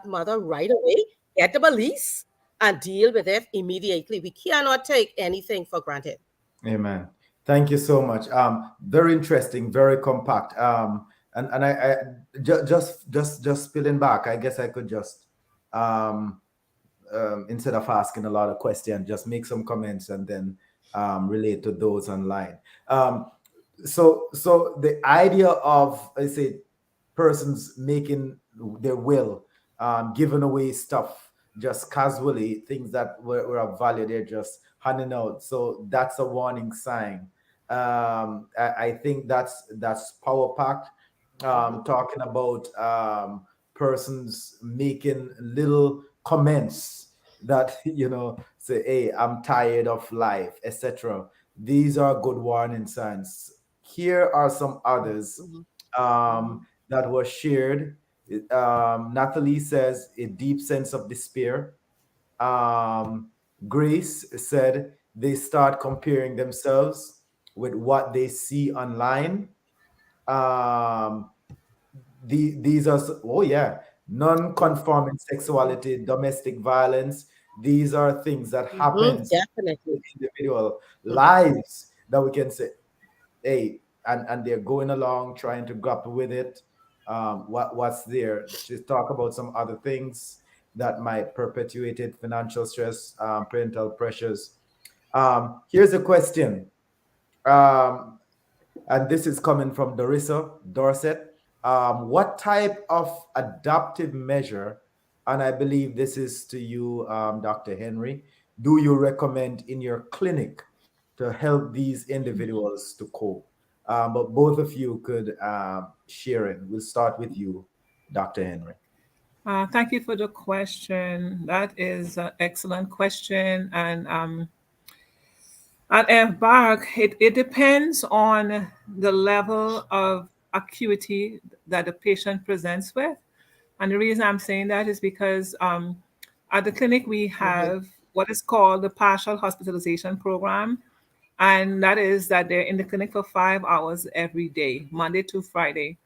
mother right away, get the police, and deal with it immediately. We cannot take anything for granted. Amen. Thank you so much. Very interesting, very compact. And just spilling back, I guess I could just instead of asking a lot of questions, just make some comments and then relate to those online. So the idea of, I say, persons making their will, giving away stuff just casually, things that were of value, they're just handing out. So that's a warning sign. I think that's power packed. Talking about persons making little comments that say, "Hey, I'm tired of life," etc. These are good warning signs. Here are some others that were shared. Natalie says a deep sense of despair. Grace said they start comparing themselves with what they see online. Um, these are, oh yeah, non-conforming sexuality, domestic violence. These are things that happens in Definitely. individual lives that we can say, hey, and they're going along trying to grapple with it. What's there? To talk about some other things that might perpetuate it: financial stress, parental pressures. Here's a question. Um, and this is coming from Dorissa Dorset. What type of adaptive measure, and I believe this is to you, Dr. Henry, do you recommend in your clinic to help these individuals to cope? But both of you could share it. We'll start with you, Dr. Henry. Thank you for the question. That is an excellent question. And at Embark, it depends on the level of acuity that the patient presents with. And the reason I'm saying that is because at the clinic, we have what is called the partial hospitalization program. And that is that they're in the clinic for 5 hours every day, Monday to Friday.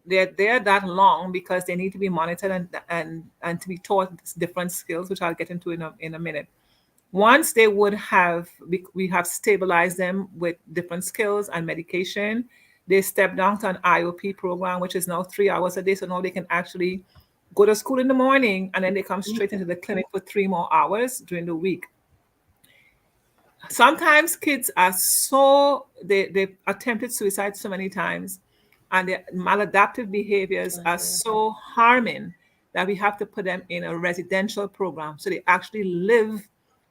They're there that long because they need to be monitored and to be taught different skills, which I'll get into in a minute. Once they would have, we have stabilized them with different skills and medication, they step down to an IOP program, which is now 3 hours a day. So now they can actually go to school in the morning and then they come straight into the clinic for 3 more hours during the week. Sometimes kids are they've attempted suicide so many times and their maladaptive behaviors are so harming that we have to put them in a residential program. So they actually live.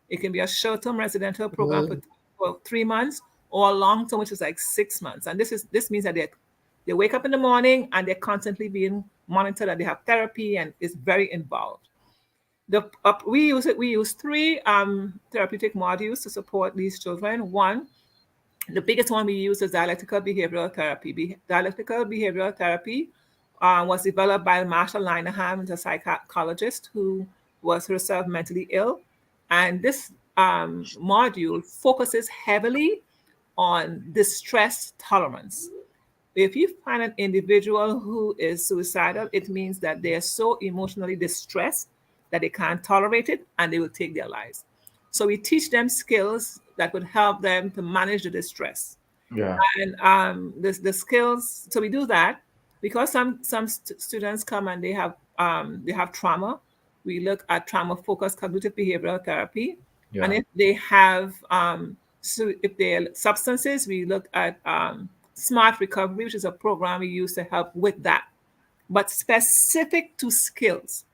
It can be a short-term residential program for 3 months, or a long-term, which is like 6 months. And this means that they wake up in the morning and they're constantly being monitored, and they have therapy, and it's very involved. We use three therapeutic modules to support these children. One, the biggest one we use is dialectical behavioral therapy. Dialectical behavioral therapy was developed by Marsha Linehan, a psychologist who was herself mentally ill. And this module focuses heavily on distress tolerance. If you find an individual who is suicidal, it means that they're so emotionally distressed that they can't tolerate it and they will take their lives. So we teach them skills that would help them to manage the distress. Yeah. And the skills, so we do that because some students come and they have trauma. We look at trauma focused cognitive behavioral therapy. Yeah. And if they have, so if they're substances, we look at Smart Recovery, which is a program we use to help with that, but specific to skills.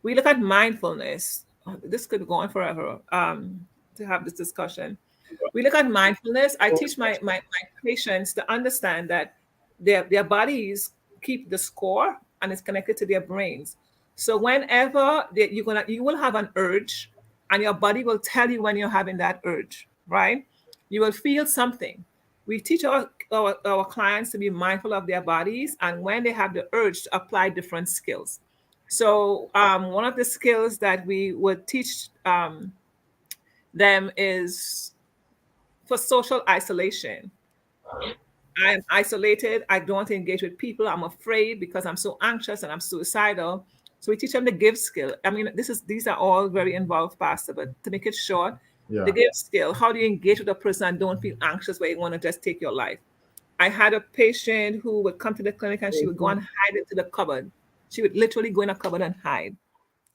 We look at mindfulness. This could go on forever to have this discussion. We look at mindfulness. I teach my patients to understand that their bodies keep the score and it's connected to their brains. So whenever you will have an urge, and your body will tell you when you're having that urge, right? You will feel something. We teach our clients to be mindful of their bodies, and when they have the urge, to apply different skills. So one of the skills that we would teach them is for social isolation. I'm isolated. I don't want to engage with people. I'm afraid because I'm so anxious and I'm suicidal. So we teach them the give skill. I mean, these are all very involved, Pastor, but to make it short, Yeah. the give skill, how do you engage with a person and don't feel anxious where you want to just take your life? I had a patient who would come to the clinic and she would go and hide into the cupboard. She would literally go in a cupboard and hide.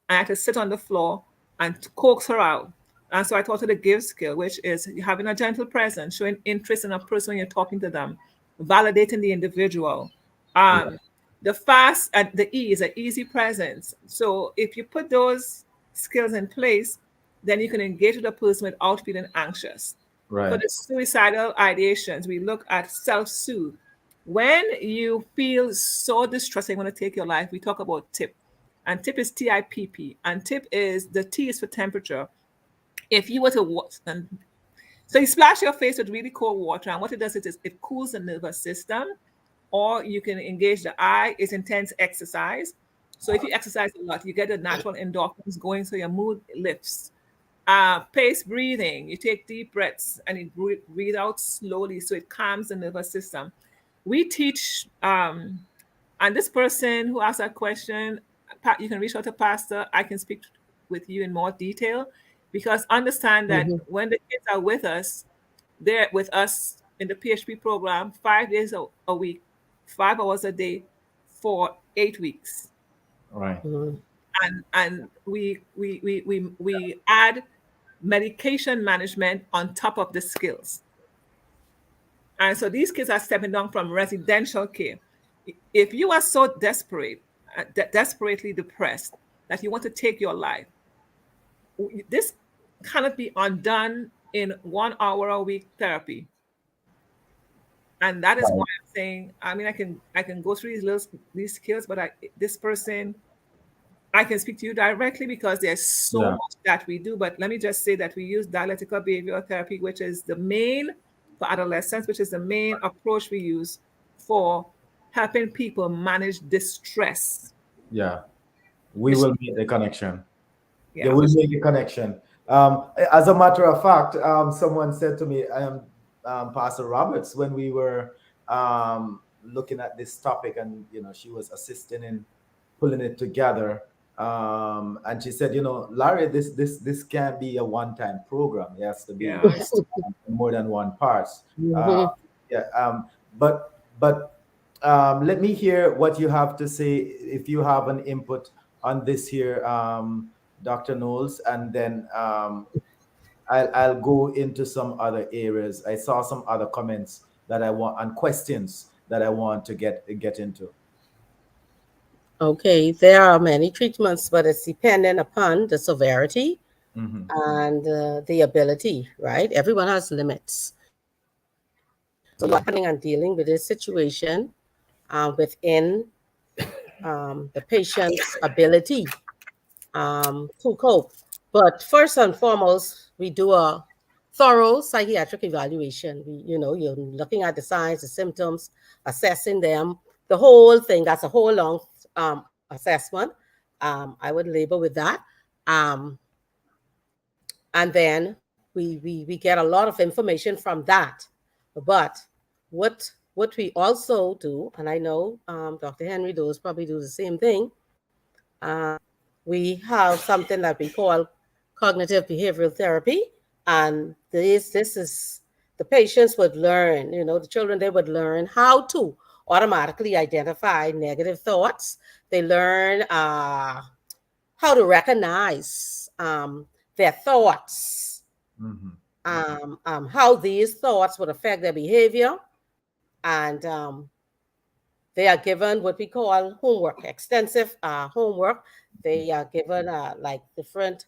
I had to sit on the floor and coax her out. And so I taught her the give skill, which is having a gentle presence, showing interest in a person when you're talking to them, validating the individual. Um, the fast and the E is an easy presence. So if you put those skills in place, then you can engage with a person without feeling anxious. Right. For the suicidal ideations, we look at self-soothe. When you feel so distressed, you want to take your life, we talk about TIP. And TIP is TIPP. And TIP is, the T is for temperature. If you were to so you splash your face with really cold water, and what it does is it cools the nervous system. Or you can engage the I is intense exercise. So if you exercise a lot, you get the natural endorphins going, so your mood lifts. Pace breathing, you take deep breaths and you breathe out slowly, so it calms the nervous system. We teach, and this person who asked that question, you can reach out to Pastor. I can speak with you in more detail, because understand that when the kids are with us, they're with us in the PHP program 5 days a week, 5 hours a day for 8 weeks. Right. And we add medication management on top of the skills. And so these kids are stepping down from residential care. If you are so desperate, desperately depressed, that you want to take your life, this cannot be undone in 1 hour a week therapy. And that is why I'm saying, I mean, I can go through these skills, but this person, I can speak to you directly because there's so much that we do. But let me just say that we use dialectical behavioral therapy, which is the main, for adolescents, which is the main approach we use for helping people manage distress. Yeah. We will make the connection. Yeah. They will make the connection. As a matter of fact, someone said to me, Pastor Roberts, when we were looking at this topic, and she was assisting in pulling it together, and she said, Larry, this can't be a one-time program. It has to be more than one parts. But let me hear what you have to say, if you have an input on this here, Dr. Knowles, and then I'll go into some other areas. I saw some other comments that I want, and questions that I want to get into. Okay, there are many treatments, but it's dependent upon the severity and the ability, right? Everyone has limits. So you're planning on dealing with this situation within the patient's ability to cope. But first and foremost, we do a thorough psychiatric evaluation. You're looking at the signs, the symptoms, assessing them, the whole thing. That's a whole long assessment. I would label with that. And then we get a lot of information from that. But what we also do, and I know Dr. Henry does probably do the same thing, we have something that we call cognitive behavioral therapy. And this is, the patients would learn, the children, they would learn how to automatically identify negative thoughts. They learn how to recognize their thoughts, how these thoughts would affect their behavior, and they are given what we call homework, extensive homework. They are given like different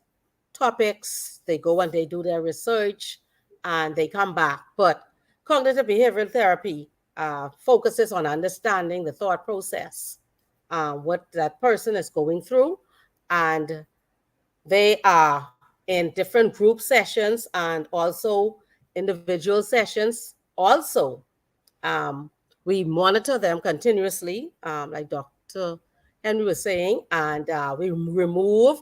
topics. They go and they do their research and they come back. But cognitive behavioral therapy focuses on understanding the thought process, what that person is going through. And they are in different group sessions and also individual sessions. Also, um, we monitor them continuously, like Dr. Henry was saying, and we remove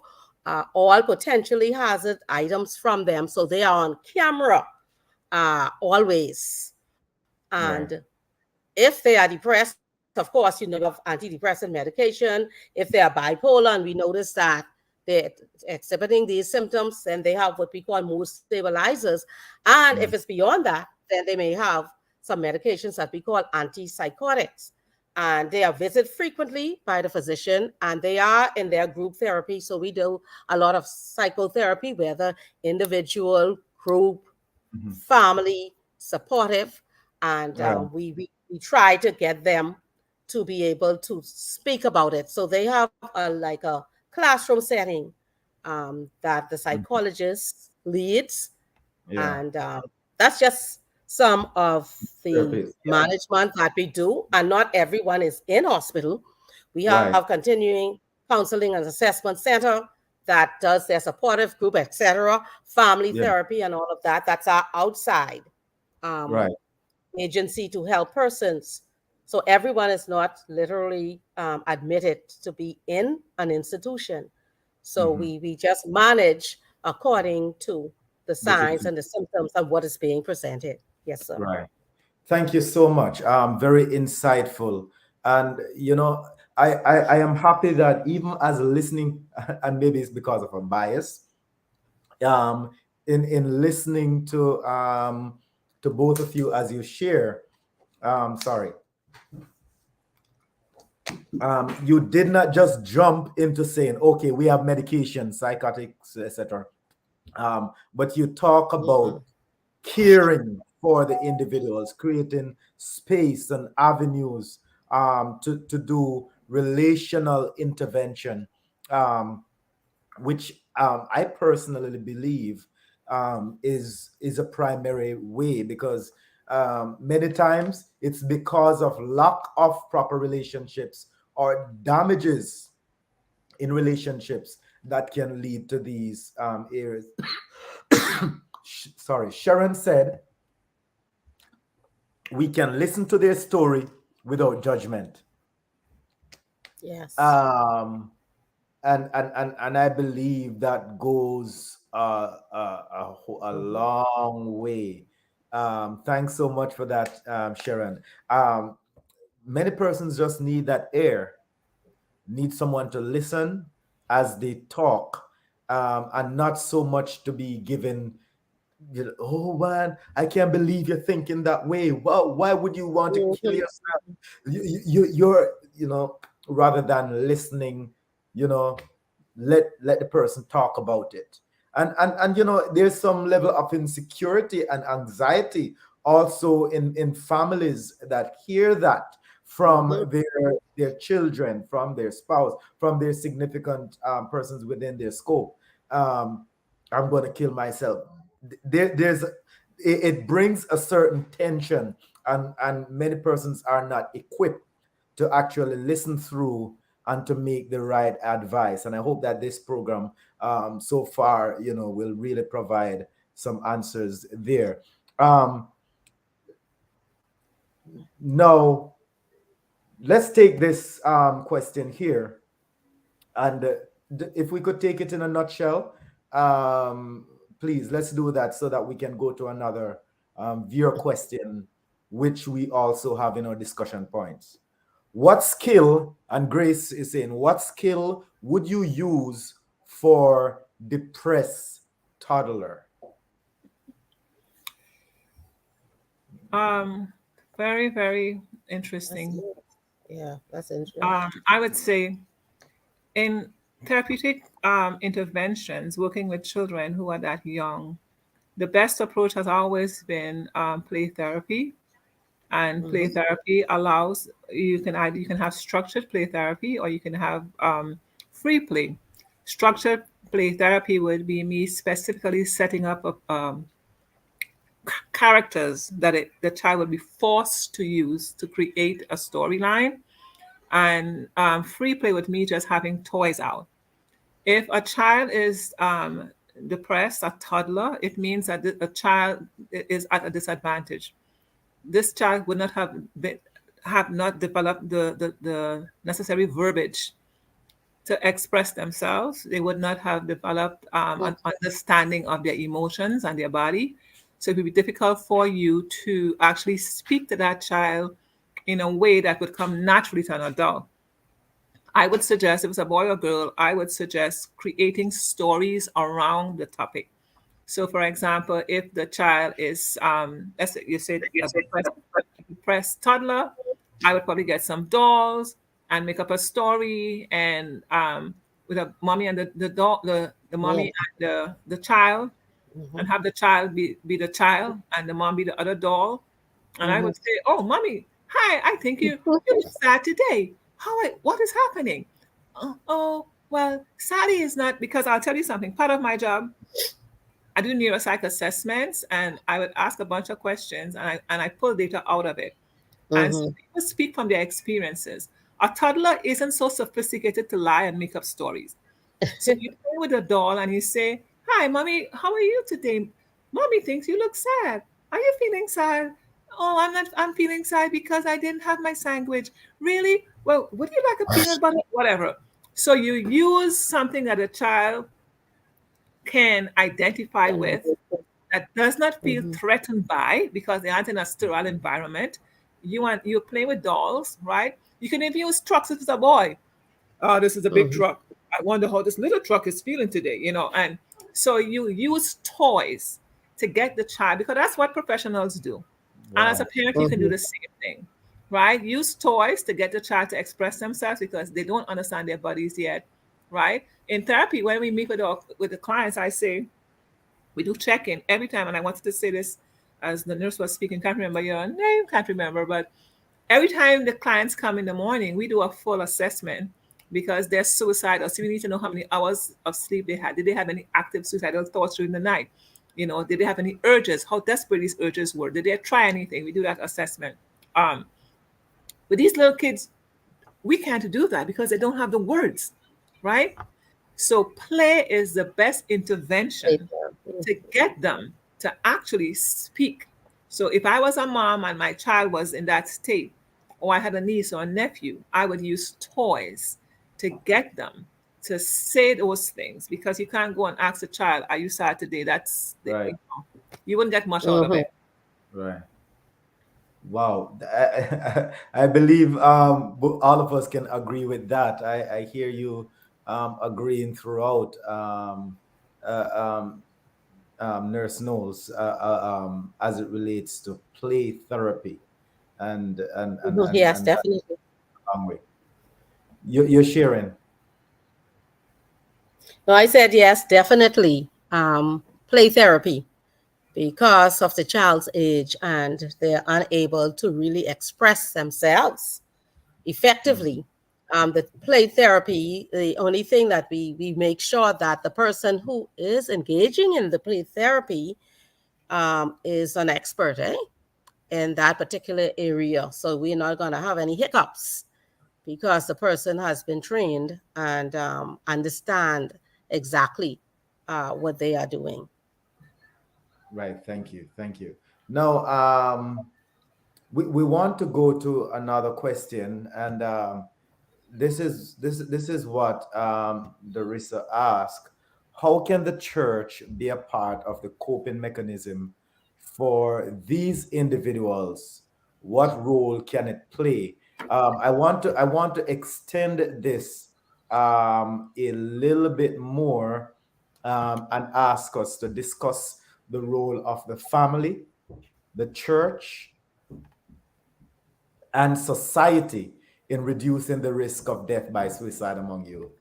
all potentially hazard items from them. So they are on camera always. And Right. if they are depressed, of course, you have antidepressant medication. If they are bipolar and we notice that they're exhibiting these symptoms, then they have what we call mood stabilizers. And if it's beyond that, then they may have some medications that we call antipsychotics. And they are visited frequently by the physician and they are in their group therapy. So we do a lot of psychotherapy, whether individual, group, family, supportive, and Right. we try to get them to be able to speak about it. So they have like a classroom setting that the psychologist leads, Yeah. and that's just some of the Therapist. Yeah. management that we do. And not everyone is in hospital. We have Right. continuing counseling and assessment center that does their supportive group, etc., family Yeah. therapy, and all of that. That's our outside um, Right. agency to help persons. So everyone is not literally admitted to be in an institution. So we just manage according to the The signs situation. and the symptoms of what is being presented. Yes, sir. Right. Thank you so much. Very insightful. And I am happy that even as listening, and maybe it's because of a bias, um, in listening to both of you as you share. Sorry. You did not just jump into saying, okay, we have medication, psychotics, etc. But you talk about caring for the individuals, creating space and avenues to do relational intervention, which I personally believe is a primary way, because many times it's because of lack of proper relationships or damages in relationships that can lead to these areas. Sorry, Sharon said we can listen to their story without judgment. Yes. And I believe that goes a long way. Thanks so much for that, Sharon. Many persons just need that air, need someone to listen as they talk, and not so much to be given. Oh man, I can't believe you're thinking that way. Well, why would you want to kill Mhm. yourself? You're rather than listening, you know, let the person talk about it. And there's some level of insecurity and anxiety also in families that hear that from Mhm. their children, from their spouse, from their significant persons within their scope. um, I'm going to kill myself. It brings a certain tension, and many persons are not equipped to actually listen through and to make the right advice. And I hope that this program, so far, will really provide some answers there. Now, let's take this question here, and if we could take it in a nutshell, please let's do that so that we can go to another viewer question, which we also have in our discussion points. What skill, and Grace is saying, what skill would you use for depressed toddler? Very, very That's interesting. it. Yeah, that's interesting. I would say in therapeutic interventions, working with children who are that young, the best approach has always been play therapy. And play therapy allows you can have structured play therapy, or you can have free play. Structured play therapy would be me specifically setting up characters that the child would be forced to use to create a storyline, and free play with me just having toys out. If a child is depressed, a toddler, it means that a child is at a disadvantage. This child would not have not developed the necessary verbiage to express themselves. They would not have developed an understanding of their emotions and their body. So it would be difficult for you to actually speak to that child in a way that would come naturally to an adult. I would suggest, if it's a boy or girl, I would suggest creating stories around the topic. So, for example, if the child is, let's say you said a depressed toddler, I would probably get some dolls and make up a story, and with a mommy and the doll, the mommy and the child, and have the child be the child and the mom be the other doll. And I would say, "Oh, mommy, hi! I think you look sad today. What is happening? Oh, well, sadly is not because I'll tell you something. Part of my job, I do neuropsych assessments, and I would ask a bunch of questions, and I pull data out of it. And so people speak from their experiences. A toddler isn't so sophisticated to lie and make up stories. So you play with a doll and you say, "Hi, mommy, how are you today? Mommy thinks you look sad. Are you feeling sad? Oh, I'm not. I'm feeling sad because I didn't have my sandwich. Really? Well, would you like a peanut butter? Whatever." So you use something that a child can identify with, that does not feel threatened by, because they aren't in a sterile environment. You're playing with dolls, right? You can even use trucks if it's a boy. Oh, this is a big truck. I wonder how this little truck is feeling today, And so you use toys to get the child, because that's what professionals do. And as a Wow. parent, you can do the same thing, right? Use toys to get the child to express themselves because they don't understand their bodies yet, right? In therapy, when we meet with the clients, I say, we do check in every time. And I wanted to say this as the nurse was speaking, can't remember your name, can't remember, but every time the clients come in the morning, we do a full assessment because they're suicidal. So we need to know how many hours of sleep they had. Did they have any active suicidal thoughts during the night? Did they have any urges? How desperate these urges were? Did they try anything? We do that assessment. With these little kids, we can't do that because they don't have the words, right? So play is the best intervention to get them to actually speak. So if I was a mom and my child was in that state, or I had a niece or a nephew, I would use toys to get them to say those things, because you can't go and ask a child, "Are you sad today?" Right. You wouldn't get much out of it. Right. Wow. I believe all of us can agree with that. I hear you agreeing throughout, uh, Nurse Knowles, as it relates to play therapy Yes, and that definitely. long way. You're sharing. No, I said yes, definitely. Play therapy, because of the child's age and they're unable to really express themselves effectively. The play therapy, the only thing that we make sure that the person who is engaging in the play therapy is an expert in that particular area. So we're not going to have any hiccups because the person has been trained and understand exactly what they are doing. Right. Thank you. Thank you. Now, we want to go to another question, and this is what Darissa asked. How can the church be a part of the coping mechanism for these individuals? What role can it play? I want to extend this a little bit more, and ask us to discuss the role of the family, the church, and society in reducing the risk of death by suicide among youth.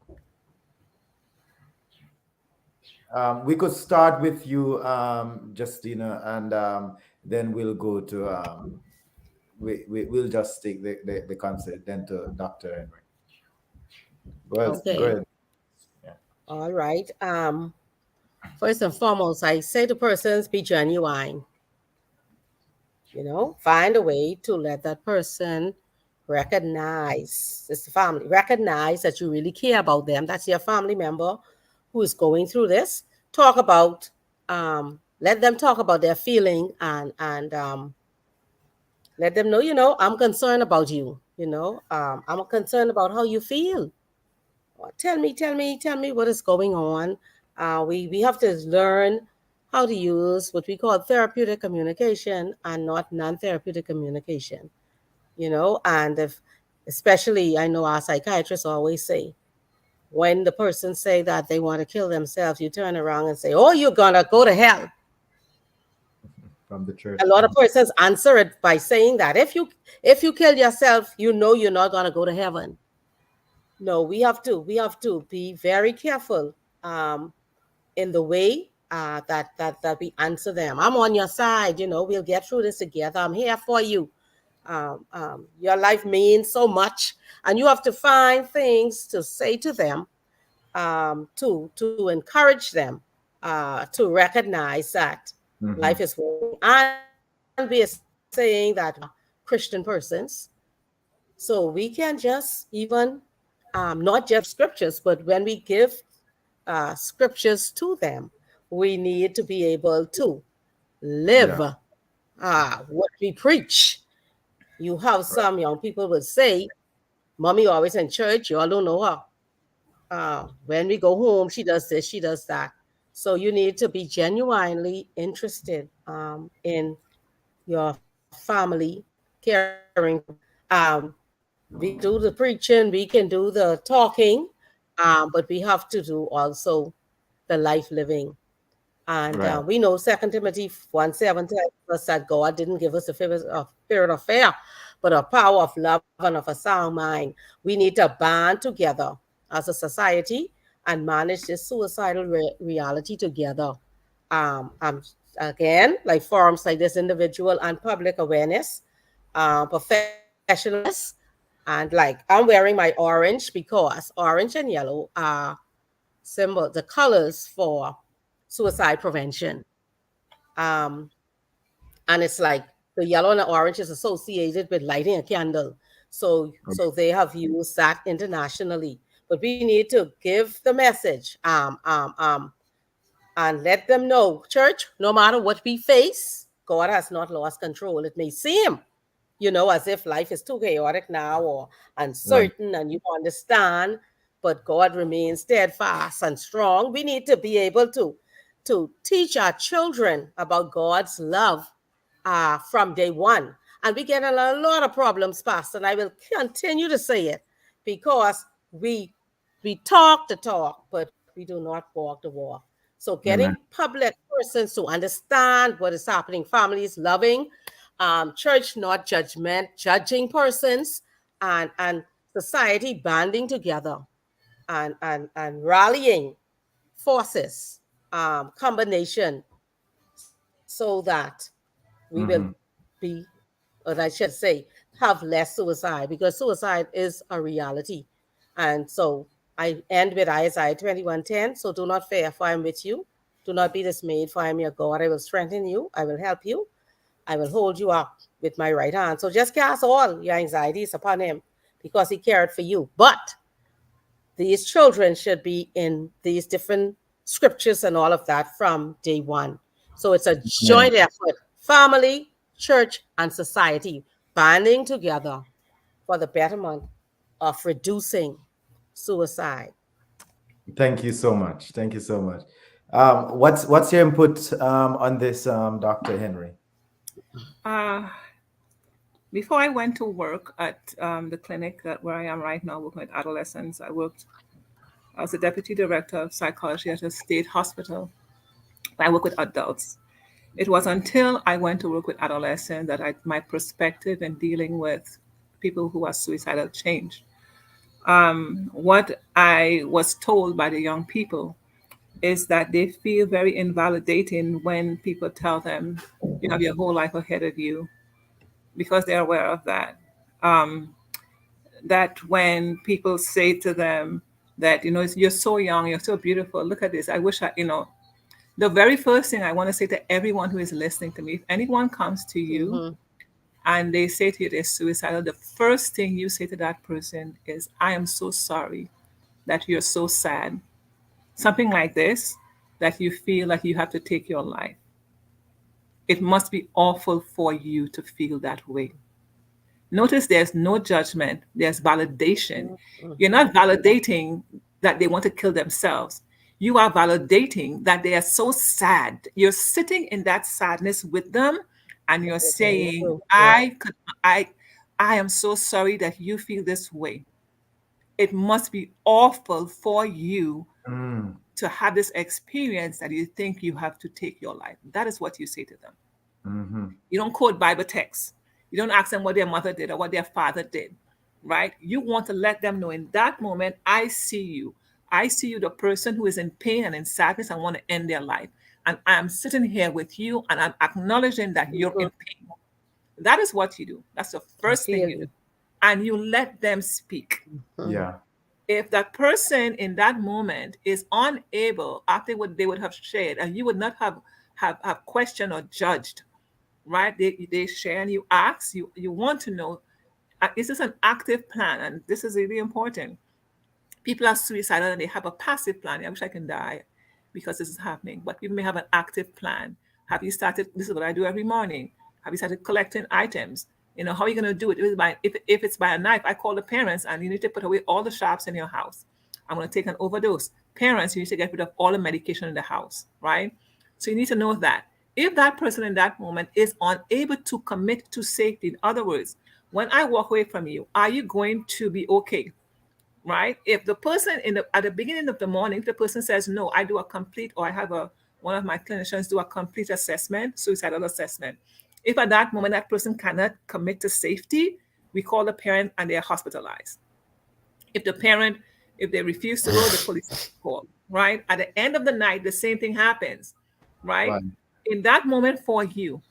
We could start with you, Justina, and then we'll go to we'll just take the concert then to Dr. Henry. Go Okay. ahead. Yeah. All right. First and foremost, I say to persons, be genuine. Find a way to let that person recognize, it's the family, recognize that you really care about them. That's your family member who is going through this. Talk about, let them talk about their feeling, and let them know, I'm concerned about you. I'm concerned about how you feel. Tell me what is going on. We have to learn how to use what we call therapeutic communication and not non-therapeutic communication. And if, especially, I know our psychiatrists always say, when the person say that they want to kill themselves, you turn around and say, oh, you're gonna go to hell. From the church. A lot of persons answer it by saying that if you kill yourself, you're not gonna go to heaven. No, we have to be very careful, in the way, that we answer them. I'm on your side. We'll get through this together. I'm here for you. Your life means so much, and you have to find things to say to them, to encourage them, to recognize that Mhm. life is working. And we are saying that Christian persons, so we can just even, not just scriptures, but when we give scriptures to them, we need to be able to live Yeah. what we preach. You have some young people will say, Mommy always in church, you all don't know her. When we go home, she does this, she does that. So you need to be genuinely interested, in your family, caring for them. We can do the preaching, we can do the talking, but we have to do also the life living. And Right. we know 2 Timothy 1:7 tells us that God didn't give us a spirit of fear, but a power of love and of a sound mind. We need to band together as a society and manage this suicidal reality together. Again, like forums like this, individual and public awareness, professionalism, and like I'm wearing my orange because orange and yellow are the colors for suicide prevention. Um, and it's like the yellow and the orange is associated with lighting a candle. So they have used that internationally. But we need to give the message, and let them know, church, no matter what we face, God has not lost control. It may seem, as if life is too chaotic now or Right. uncertain, and you understand, but God remains steadfast and strong. We need to be able to teach our children about God's love, from day one. And we get a lot of problems, Pastor, and I will continue to say it because we talk the talk, but we do not walk the walk. So getting Amen. public persons to understand what is happening, families loving, church not judging persons, and society banding together, and rallying forces, combination, so that we will Mhm. be, or I should say, have less suicide, because suicide is a reality. And so I end with Isaiah 21:10. So do not fear, for I am with you. Do not be dismayed, for I am your God. I will strengthen you. I will help you. I will hold you up with my right hand. So just cast all your anxieties upon him because he cared for you. But these children should be in these different scriptures and all of that from day one. So it's a Amen. joint effort, family, church, and society banding together for the betterment of reducing suicide. Thank you so much. Thank you so much. What's your input on this, Dr. Henry? Uh, Before I went to work at the clinic where I am right now, working with adolescents, I was the deputy director of psychology at a state hospital. I work with adults. It was until I went to work with adolescents that my perspective in dealing with people who are suicidal changed. What I was told by the young people is that they feel very invalidating when people tell them you have your whole life ahead of you, because they're aware of that. That when people say to them that, you're so young, you're so beautiful, look at this, I wish the very first thing I want to say to everyone who is listening to me, if anyone comes to you Mhm. and they say to you they're suicidal, the first thing you say to that person is, I am so sorry that you're so sad. Something like this, that you feel like you have to take your life. It must be awful for you to feel that way. Notice there's no judgment, there's validation. You're not validating that they want to kill themselves. You are validating that they are so sad. You're sitting in that sadness with them and you're They're going saying, through. Yeah. I am so sorry that you feel this way. It must be awful for you Mm, to have this experience that you think you have to take your life. That is what you say to them. mm-hmm. You don't quote Bible texts. You don't ask them what their mother did or what their father did, right? You want to let them know in that moment, I see you. I see you, the person who is in pain and in sadness and want to end their life. And I'm sitting here with you and I'm acknowledging that you're Mhm. in pain. That is what you do. That's the I first thing hear you do. you. And you let them speak. Mhm. Yeah. If that person in that moment is unable, after what they would have shared, and you would not have questioned or judged, right? They share and you ask, you want to know, is this an active plan? And this is really important. People are suicidal and they have a passive plan. I wish I can die because this is happening. But people may have an active plan. Have you started? This is what I do every morning. Have you started collecting items? How are you going to do it? If it's by a knife, I call the parents and you need to put away all the sharps in your house. I'm going to take an overdose. Parents, you need to get rid of all the medication in the house, right? So you need to know that. If that person in that moment is unable to commit to safety, in other words, when I walk away from you, are you going to be okay? Right? If the person at the beginning of the morning, if the person says no, I do a complete, or I have one of my clinicians do a complete assessment, suicidal assessment. If at that moment that person cannot commit to safety, we call the parent and they are hospitalized. If the parent, if they refuse to go, the police call. Right? At the end of the night, the same thing happens. Right? Right. In that moment for you,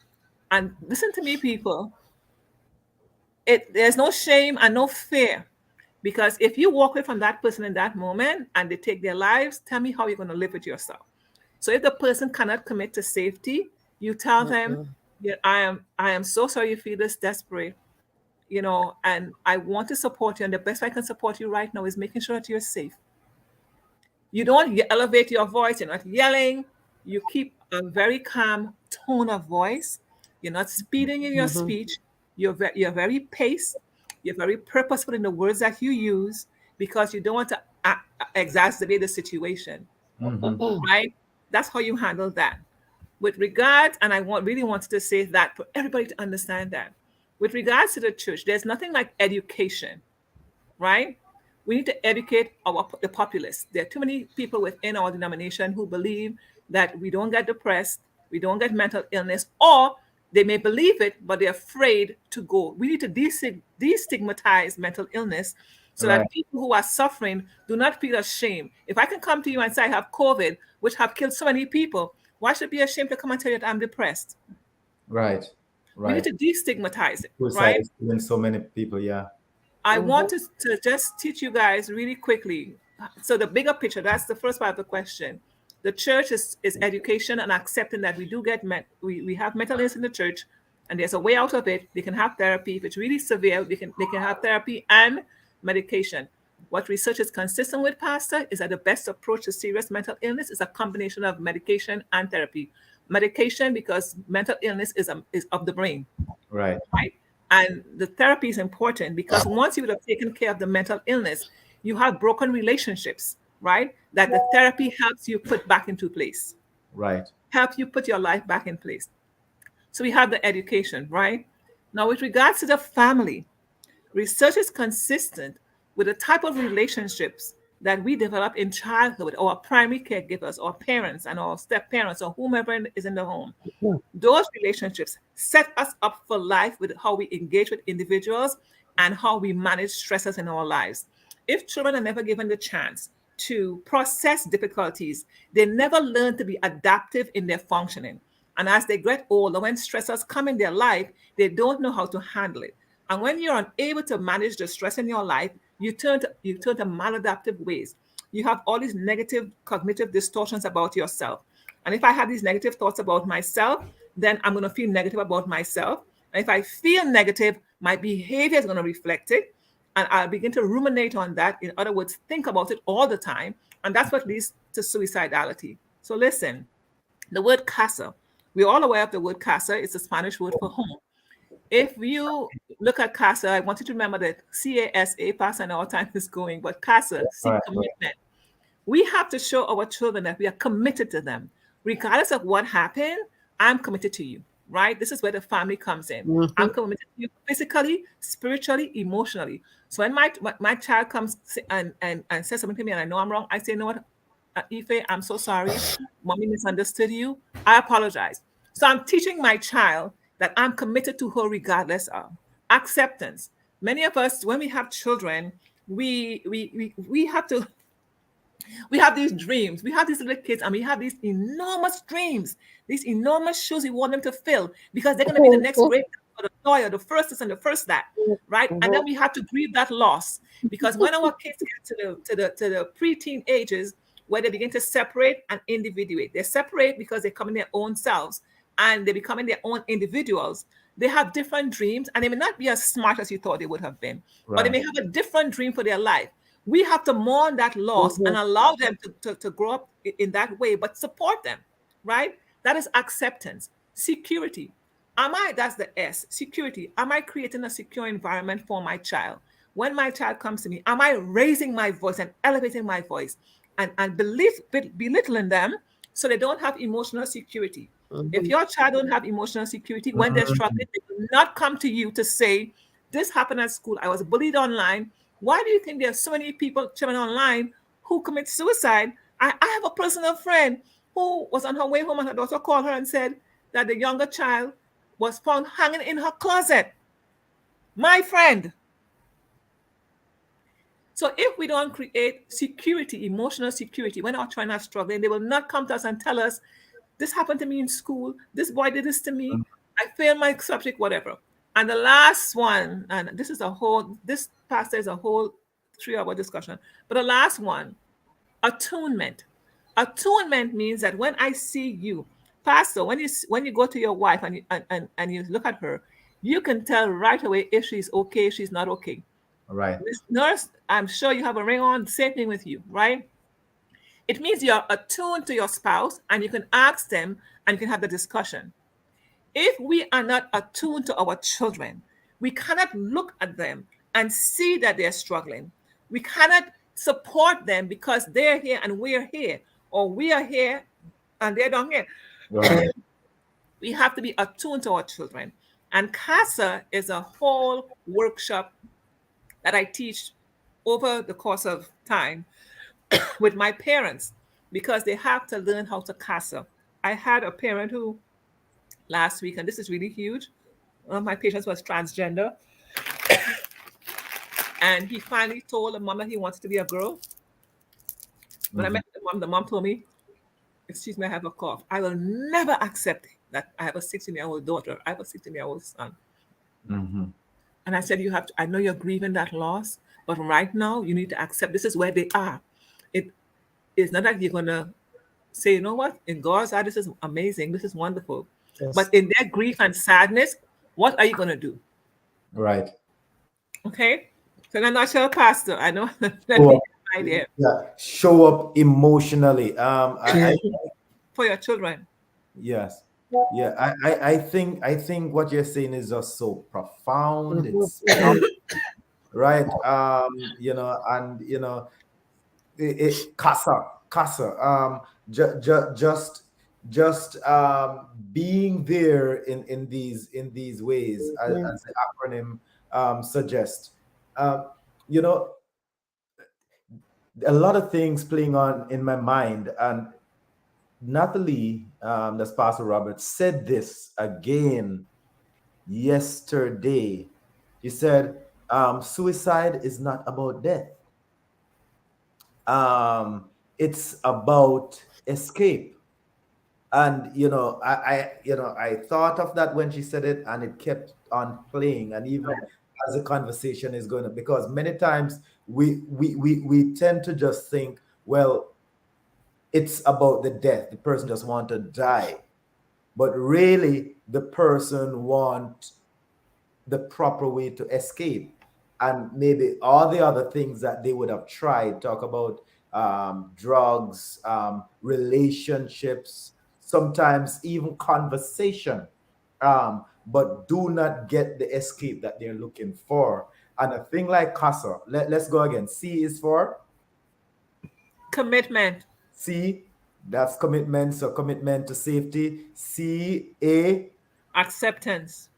and listen to me, people, there's no shame and no fear. Because if you walk away from that person in that moment and they take their lives, tell me how you're going to live with yourself. So if the person cannot commit to safety, you tell them, Mhm. yeah, I am so sorry you feel this desperate, and I want to support you. And the best way I can support you right now is making sure that you're safe. You don't elevate your voice. You're not yelling. You keep a very calm tone of voice. You're not speeding in your Mhm. speech. You're very paced. You're very purposeful in the words that you use because you don't want to exacerbate the situation, Mm-hmm. right? That's how you handle that. With regards, and really wanted to say that for everybody to understand that. With regards to the church, there's nothing like education, right? We need to educate the populace. There are too many people within our denomination who believe that we don't get depressed, we don't get mental illness, or they may believe it, but they're afraid to go. We need to destigmatize mental illness so Right. that people who are suffering do not feel ashamed. If I can come to you and say I have COVID, which have killed so many people, why should I be ashamed to come and tell you that I'm depressed? Right. We need Right. to destigmatize it, Suicide right? is killing so many people. Yeah. I want Mhm. to just teach you guys really quickly. So the bigger picture, that's the first part of the question. The church is education and accepting that we do we have mental illness in the church and there's a way out of it. They can have therapy. If it's really severe, they can have therapy and medication. What research is consistent with, Pastor, is that the best approach to serious mental illness is a combination of medication and therapy. Medication, because mental illness is of the brain, Right. right? And the therapy is important because once you would have taken care of the mental illness, you have broken relationships, right? That the therapy helps you put back into place, Right. help you put your life back in place. So we have the education, right? Now, with regards to the family, research is consistent with the type of relationships that we develop in childhood, our primary caregivers, our parents, and our step parents, or whomever is in the home. Those relationships set us up for life with how we engage with individuals and how we manage stresses in our lives. If children are never given the chance to process difficulties. They never learn to be adaptive in their functioning. And as they get older, when stressors come in their life, they don't know how to handle it. And when you're unable to manage the stress in your life, you turn to maladaptive ways. You have all these negative cognitive distortions about yourself. And if I have these negative thoughts about myself, then I'm going to feel negative about myself. And if I feel negative, my behavior is going to reflect it. And I'll begin to ruminate on that. In other words, think about it all the time. And that's what leads to suicidality. So listen, the word casa, we're all aware of the word casa. It's a Spanish word for home. If you look at casa, I want you to remember that CASA, pass and all time is going, but casa, seek Right. commitment. We have to show our children that we are committed to them. Regardless of what happened, I'm committed to you, right? This is where the family comes in. I'm committed to you physically, spiritually, emotionally. So when my child comes and says something to me and I know I'm wrong, I say, you know what, Ife, I'm so sorry. Mommy misunderstood you. I apologize. So I'm teaching my child that I'm committed to her regardless of acceptance. Many of us, when we have children, we have to we have these dreams. We have these little kids and we have these enormous dreams, these enormous shoes we want them to fill because they're going to be the next great or the lawyer, the first this and the first that, right? And then we have to grieve that loss because when our kids get to the preteen ages where they begin to separate and individuate, they separate because they come in their own selves and they becoming their own individuals. They have different dreams and they may not be as smart as you thought they would have been, or they may have a different dream for their life. We have to mourn that loss and allow them to grow up in that way, but support them, right? That is acceptance. Security. That's the S, security. Am I creating a secure environment for my child? When my child comes to me, am I raising my voice and elevating my voice and belittling them so they don't have emotional security? If your child don't have emotional security, when they're struggling, they will not come to you to say, this happened at school. I was bullied online. Why do you think there are so many people chilling online who commit suicide? I have a personal friend who was on her way home and her daughter called her and said that the younger child was found hanging in her closet. My friend. So if we don't create security, emotional security, when our children are struggling, they will not come to us and tell us, this happened to me in school. This boy did this to me. I failed my subject, whatever. And the last one, and this pastor is a whole 3-hour discussion, but the last one, attunement. Attunement means that when I see you, pastor, when you go to your wife and you look at her, you can tell right away if she's okay, if she's not okay. Right. Miss Nurse, I'm sure you have a ring on, same thing with you, right? It means you're attuned to your spouse and you can ask them and you can have the discussion. If we are not attuned to our children, we cannot look at them and see that they're struggling. We cannot support them because they're here and we're here, or we are here and they're down here. Right. We have to be attuned to our children. And CASA is a whole workshop that I teach over the course of time with my parents because they have to learn how to CASA. I had a parent who last week, and this is really huge. One of my patients was transgender. And he finally told the mom that he wants to be a girl. When I met the mom told me, excuse me, I have a cough. I will never accept that I have a 16-year-old daughter. I have a 16-year-old son. And I said, I know you're grieving that loss, but right now you need to accept this is where they are. It's not like you're going to say, you know what, in God's eye, this is amazing. This is wonderful. Yes. But in their grief and sadness, what are you going to do? Right. Okay. So I'm not sure, Pastor. I know that idea Yeah. Show up emotionally. for your children. Yes. Yeah. I think what you're saying is just so profound. It's right. Casa. Just being there in these ways as the acronym suggests. You know, a lot of things playing on in my mind, and Natalie, that's Pastor Robert, said this again yesterday. He said, suicide is not about death. It's about escape. And I thought of that when she said it, and it kept on playing. And even as the conversation is going to, because many times we tend to just think, well, it's about the death. The person just want to die, but really the person want the proper way to escape. And maybe all the other things that they would have tried, talk about drugs, relationships, sometimes even conversation, but do not get the escape that they're looking for. And a thing like CASA, let's go again. C is for Commitment. C, that's commitment. So commitment to safety. C, A, Acceptance.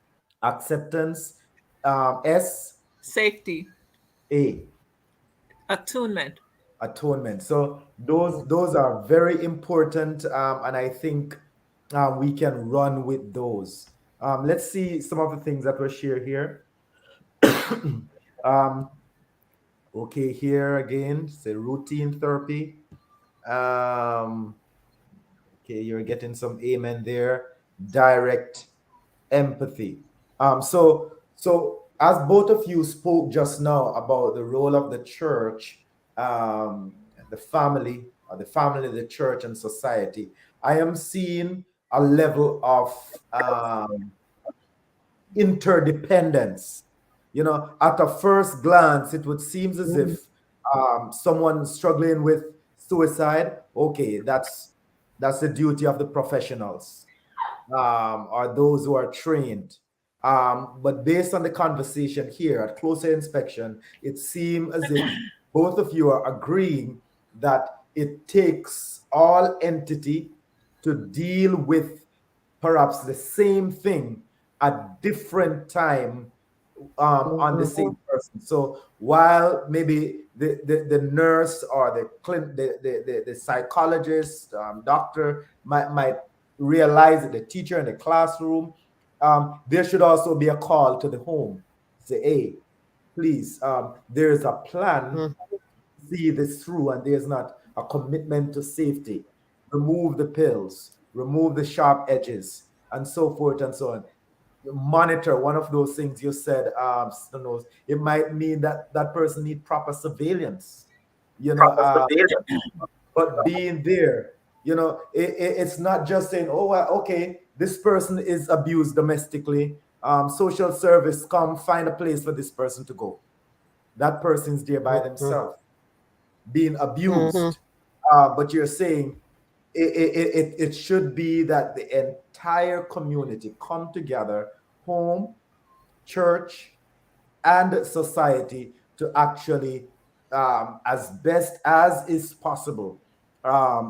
acceptance. S, Safety. A, Attunement. atonement. So those are very important, and I think we can run with those. Let's see some of the things that were shared here. um, okay, here again, say routine therapy. Um, okay, you're getting some amen there. Direct empathy. So as both of you spoke just now about the role of the church, the family, or the family, the church, and society, I am seeing a level of interdependence. At a first glance, it would seem as if someone struggling with suicide, okay, that's the duty of the professionals, are those who are trained. But based on the conversation here, at closer inspection, it seems as if both of you are agreeing that it takes all entity to deal with perhaps the same thing at different time, on the same person. So while maybe the nurse or the psychologist, doctor might realize that the teacher in the classroom, there should also be a call to the home. Say, hey, please, there's a plan, see this through, and there's not a commitment to safety. Remove the pills, remove the sharp edges, and so forth and so on. Monitor, one of those things you said, it might mean that that person need proper surveillance, you know, uh, but being there, it's not just saying, oh, well, okay, this person is abused domestically. Social service, come find a place for this person to go. That person's there by themselves, being abused. But you're saying it should be that the entire community come together, home, church, and society, to actually, as best as is possible,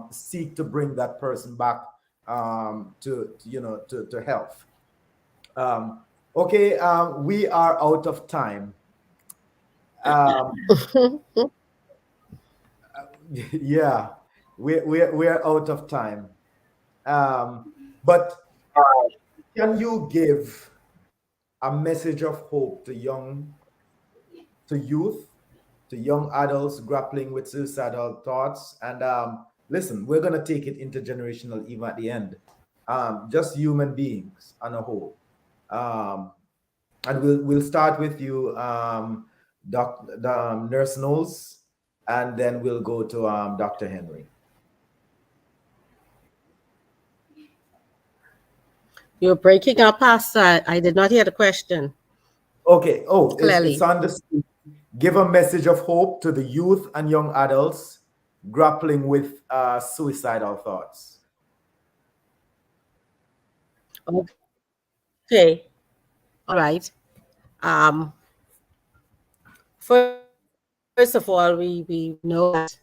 seek to bring that person back, to health. Okay, we are out of time. Um, yeah, we're out of time. But can you give a message of hope to youth, to young adults grappling with suicidal thoughts? And listen, we're gonna take it intergenerational even at the end. Just human beings on a whole. Um, and we'll start with you, Nurse Knowles, and then we'll go to Dr. Henry. You're breaking up, Pastor. I did not hear the question Okay. Oh, clearly. it's on the screen. Give a message of hope to the youth and young adults grappling with suicidal thoughts. Okay. All right. Um, first of all, we know that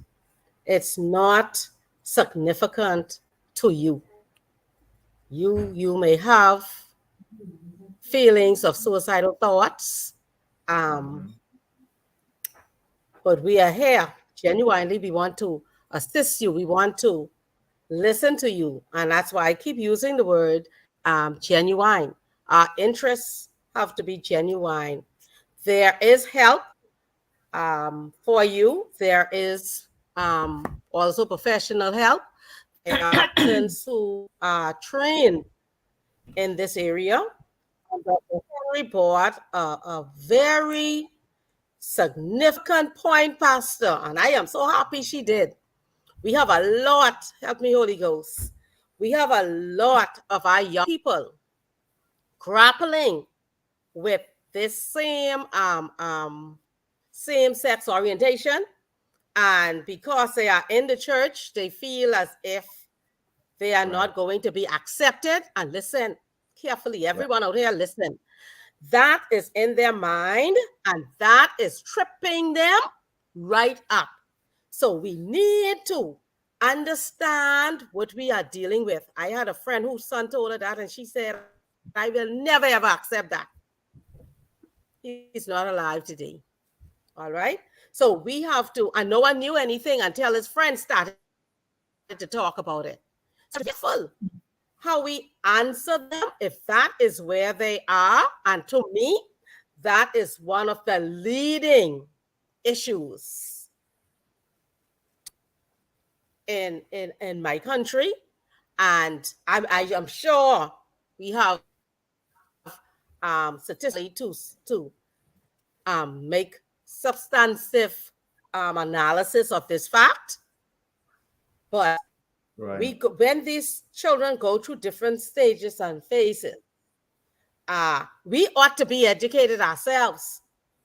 it's not significant to you. You may have feelings of suicidal thoughts, but we are here genuinely. We want to assist you. We want to listen to you, and that's why I keep using the word genuine. Our interests have to be genuine. There is help for you. There is also professional help. There are persons who are trained in this area. Dr. Henry brought a very significant point, Pastor, and I am so happy she did. We have a lot, help me, Holy Ghost. We have a lot of our young people grappling with this same-sex orientation, and because they are in the church, they feel as if they are not going to be accepted. And listen carefully, everyone out here, listen. That is in their mind, and that is tripping them right up. So we need to understand what we are dealing with. I had a friend whose son told her that, and she said, I will never ever accept that. He's not alive today. All right. So we have to, and no one knew anything until his friends started to talk about it. So be careful how we answer them if that is where they are. And to me, that is one of the leading issues in my country. And I am sure we have statistically to make substantive analysis of this fact. But when these children go through different stages and phases, we ought to be educated ourselves.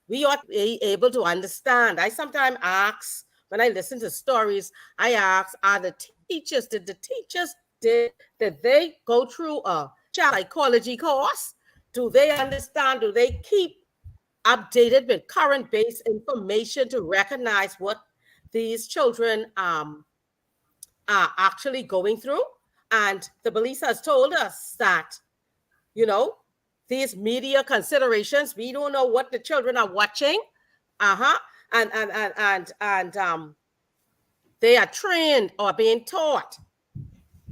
We ought to be able to understand. I sometimes ask, when I listen to stories, I ask, did they go through a child psychology course? Do they understand? Do they keep updated with current based information to recognize what these children are actually going through? And the police has told us that, these media considerations, we don't know what the children are watching. And they are trained or being taught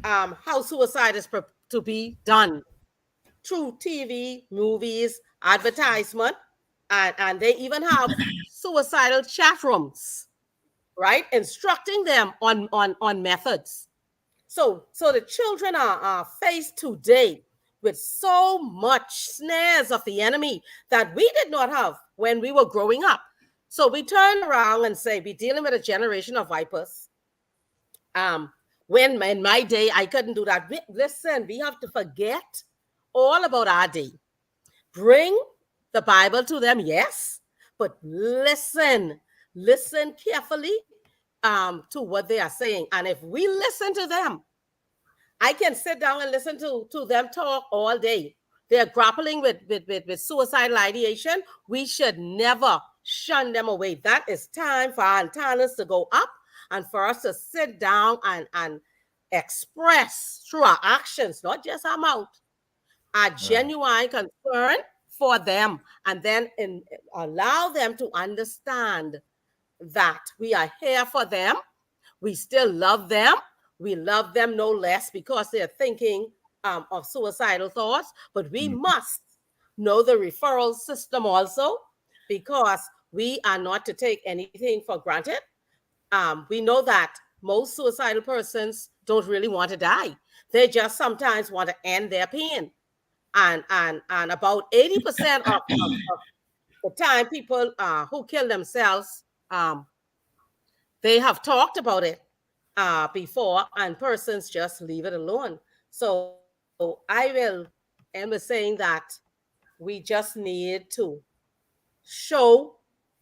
how suicide is to be done through TV, movies, advertisement, and they even have suicidal chat rooms, right? Instructing them on methods. So the children are faced today with so much snares of the enemy that we did not have when we were growing up. So we turn around and say, we're dealing with a generation of vipers. When in my day, I couldn't do that. Listen, we have to forget all about our day. Bring the Bible to them, yes, but listen carefully to what they are saying. And if we listen to them, I can sit down and listen to them talk all day. They're grappling with suicidal ideation. We should never shun them away. That is time for our antennas to go up and for us to sit down and express through our actions, not just our mouth, our genuine concern for them, and then allow them to understand that we are here for them. We still love them. We love them no less because they're thinking of suicidal thoughts, but we must know the referral system also, because we are not to take anything for granted. We know that most suicidal persons don't really want to die. They just sometimes want to end their pain. And about 80% of the time, people who kill themselves, they have talked about it before, and persons just leave it alone. So I will end with saying that we just need to show,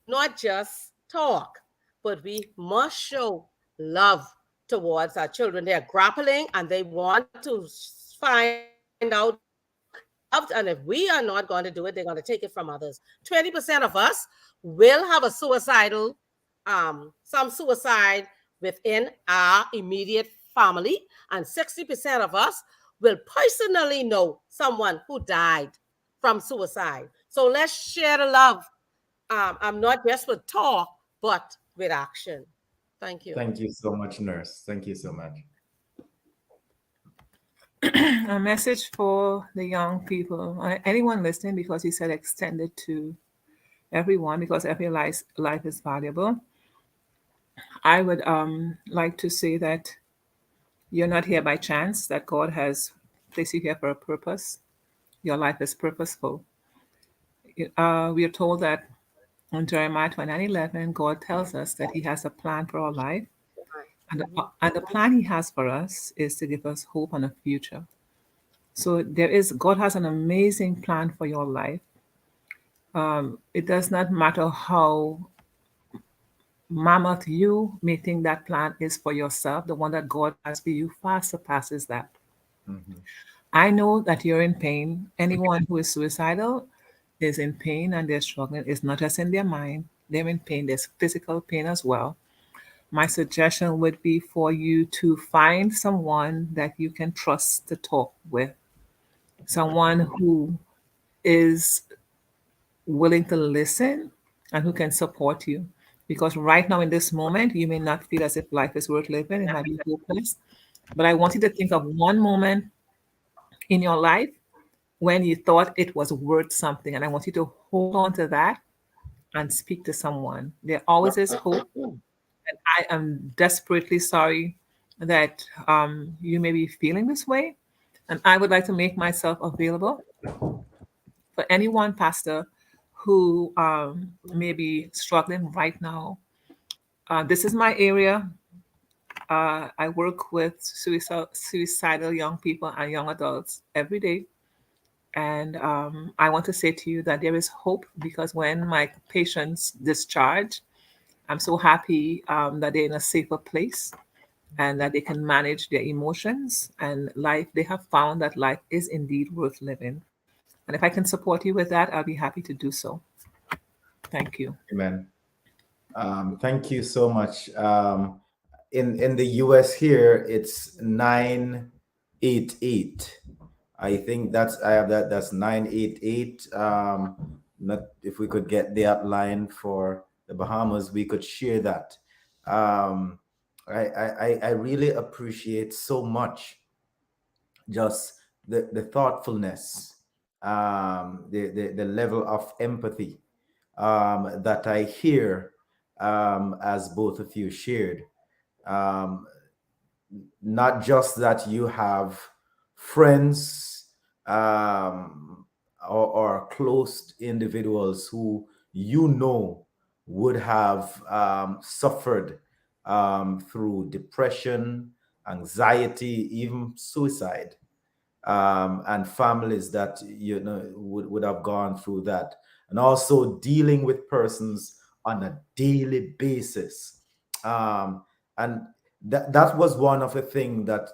not just talk, but we must show love towards our children. They're grappling and they want to find out. And if we are not going to do it, they're going to take it from others. 20% of us will have a suicidal, some suicide within our immediate family, and 60% of us will personally know someone who died from suicide. So let's share the love. I'm not just with talk, but with action. Thank you. Thank you so much, nurse. Thank you so much. A message for the young people, anyone listening, because he said extended to everyone, because every life is valuable. I would like to say that you're not here by chance, that God has placed you here for a purpose. Your life is purposeful. We are told that in Jeremiah 29:11, God tells us that He has a plan for our life. And the plan He has for us is to give us hope and a future. So God has an amazing plan for your life. It does not matter how mammoth you may think that plan is for yourself, the one that God has for you far surpasses that. Mhm. I know that you're in pain. Anyone who is suicidal is in pain and they're struggling. It's not just in their mind, they're in pain. There's physical pain as well. My suggestion would be for you to find someone that you can trust to talk with, someone who is willing to listen and who can support you. Because right now, in this moment, you may not feel as if life is worth living, it might be hopeless. But I want you to think of one moment in your life when you thought it was worth something. And I want you to hold on to that and speak to someone. There always is hope. And I am desperately sorry that you may be feeling this way. And I would like to make myself available for anyone, Pastor, who may be struggling right now. This is my area. I work with suicidal young people and young adults every day. And I want to say to you that there is hope, because when my patients discharge, I'm so happy that they're in a safer place and that they can manage their emotions and life. They have found that life is indeed worth living. And if I can support you with that, I'll be happy to do so. Thank you. Amen. Thank you so much. In the US here, it's 988. I think I have that. That's 988. Not if we could get the outline for the Bahamas, we could share that. Um, I really appreciate so much just the thoughtfulness, the level of empathy that I hear as both of you shared. Um, Not just that you have friends or close individuals who you know would have suffered through depression, anxiety, even suicide, and families that would have gone through that, and also dealing with persons on a daily basis. And that was one of the things that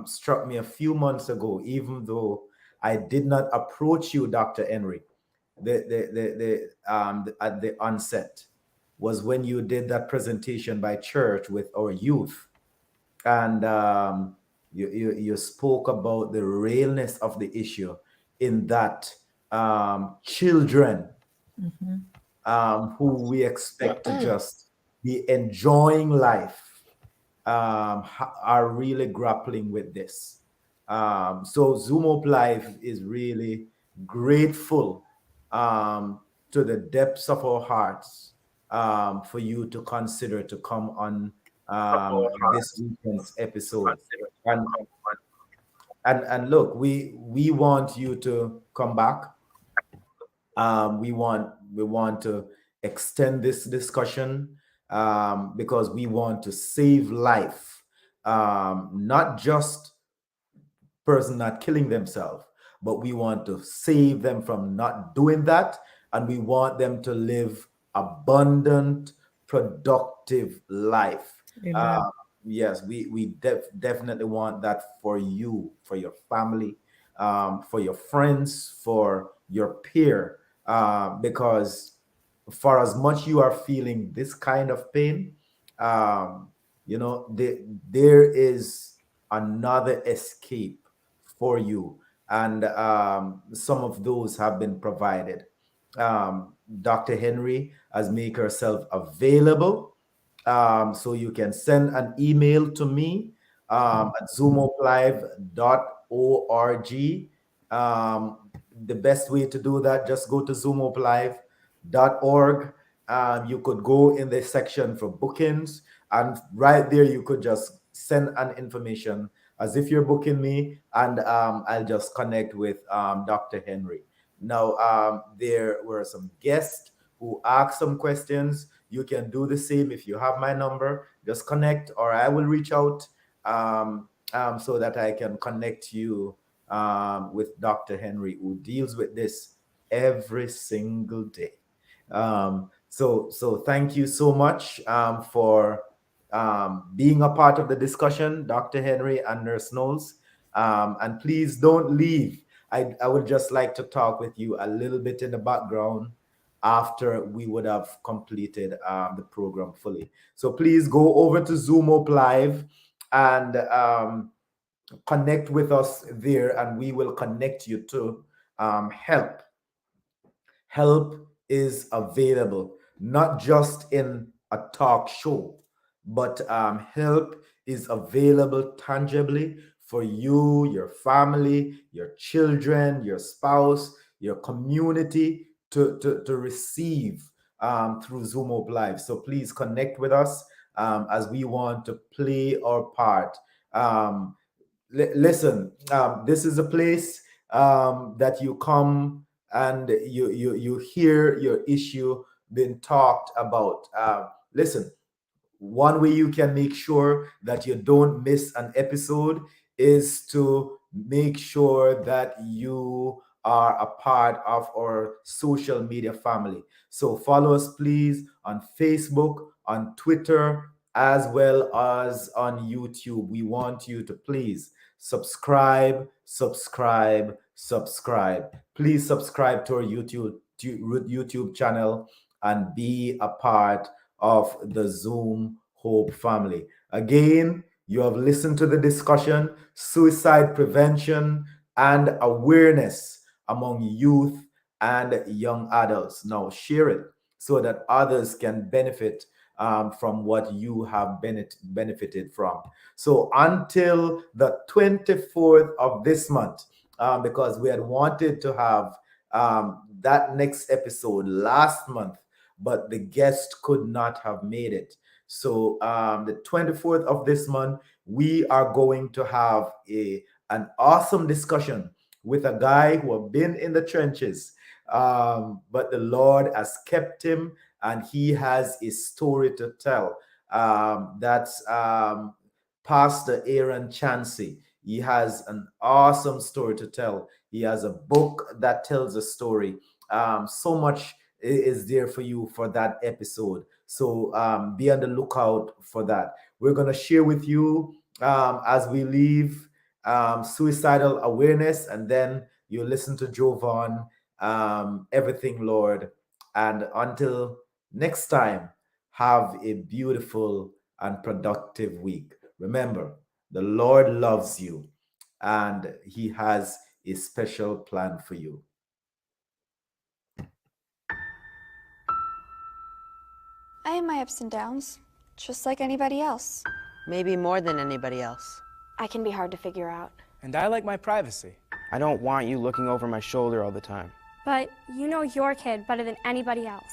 struck me a few months ago, even though I did not approach you, Dr. Henry, at the onset, was when you did that presentation by church with our youth. And you spoke about the realness of the issue, in that children who we expect to just be enjoying life are really grappling with this. So Zoom Up Live is really grateful to the depths of our hearts for you to consider to come on this weekend's episode. And and look, we want you to come back. We want to extend this discussion because we want to save life, not just person not killing themselves, but we want to save them from not doing that, and we want them to live abundant, productive life. Amen. Yes, we definitely want that for you, for your family, for your friends, for your peer, because for as much you are feeling this kind of pain, um, there is another escape for you, and some of those have been provided. Dr. Henry has made herself available, so you can send an email to me at zoomoplive.org. The best way to do that, just go to zoomoplive.org you could go in the section for bookings, and right there you could just send an information as if you're booking me, and I'll just connect with Dr. Henry. Now, there were some guests who asked some questions. You can do the same. If you have my number, just connect, or I will reach out so that I can connect you with Dr. Henry, who deals with this every single day. So thank you so much for being a part of the discussion, Dr. Henry and Nurse Knowles. And please don't leave. I would just like to talk with you a little bit in the background after we would have completed the program fully. So please go over to Zoom Up Live and connect with us there, and we will connect you to help. Help is available, not just in a talk show, but help is available tangibly for you, your family, your children, your spouse, your community to receive through Zoom Up Live. So please connect with us as we want to play our part. Listen, this is a place that you come and you hear your issue being talked about. Listen, one way you can make sure that you don't miss an episode is to make sure that you are a part of our social media family. So follow us, please, on Facebook, on Twitter, as well as on YouTube. We want you to please subscribe, subscribe, subscribe. Please subscribe to our YouTube channel and be a part of the Zoom Hope family. Again, you have listened to the discussion, suicide prevention and awareness among youth and young adults. Now share it so that others can benefit from what you have benefited from. So until the 24th of this month, because we had wanted to have that next episode last month, but the guest could not have made it. So the 24th of this month, we are going to have an awesome discussion with a guy who have been in the trenches, but the Lord has kept him, and he has a story to tell. That's Pastor Aaron Chansey. He has an awesome story to tell. He has a book that tells a story. So much is there for you for that episode. So be on the lookout for that. We're going to share with you as we leave suicidal awareness, and then you listen to Jovan, Everything Lord. And until next time, have a beautiful and productive week. Remember, the Lord loves you and he has a special plan for you. I have my ups and downs, just like anybody else. Maybe more than anybody else. I can be hard to figure out. And I like my privacy. I don't want you looking over my shoulder all the time. But you know your kid better than anybody else.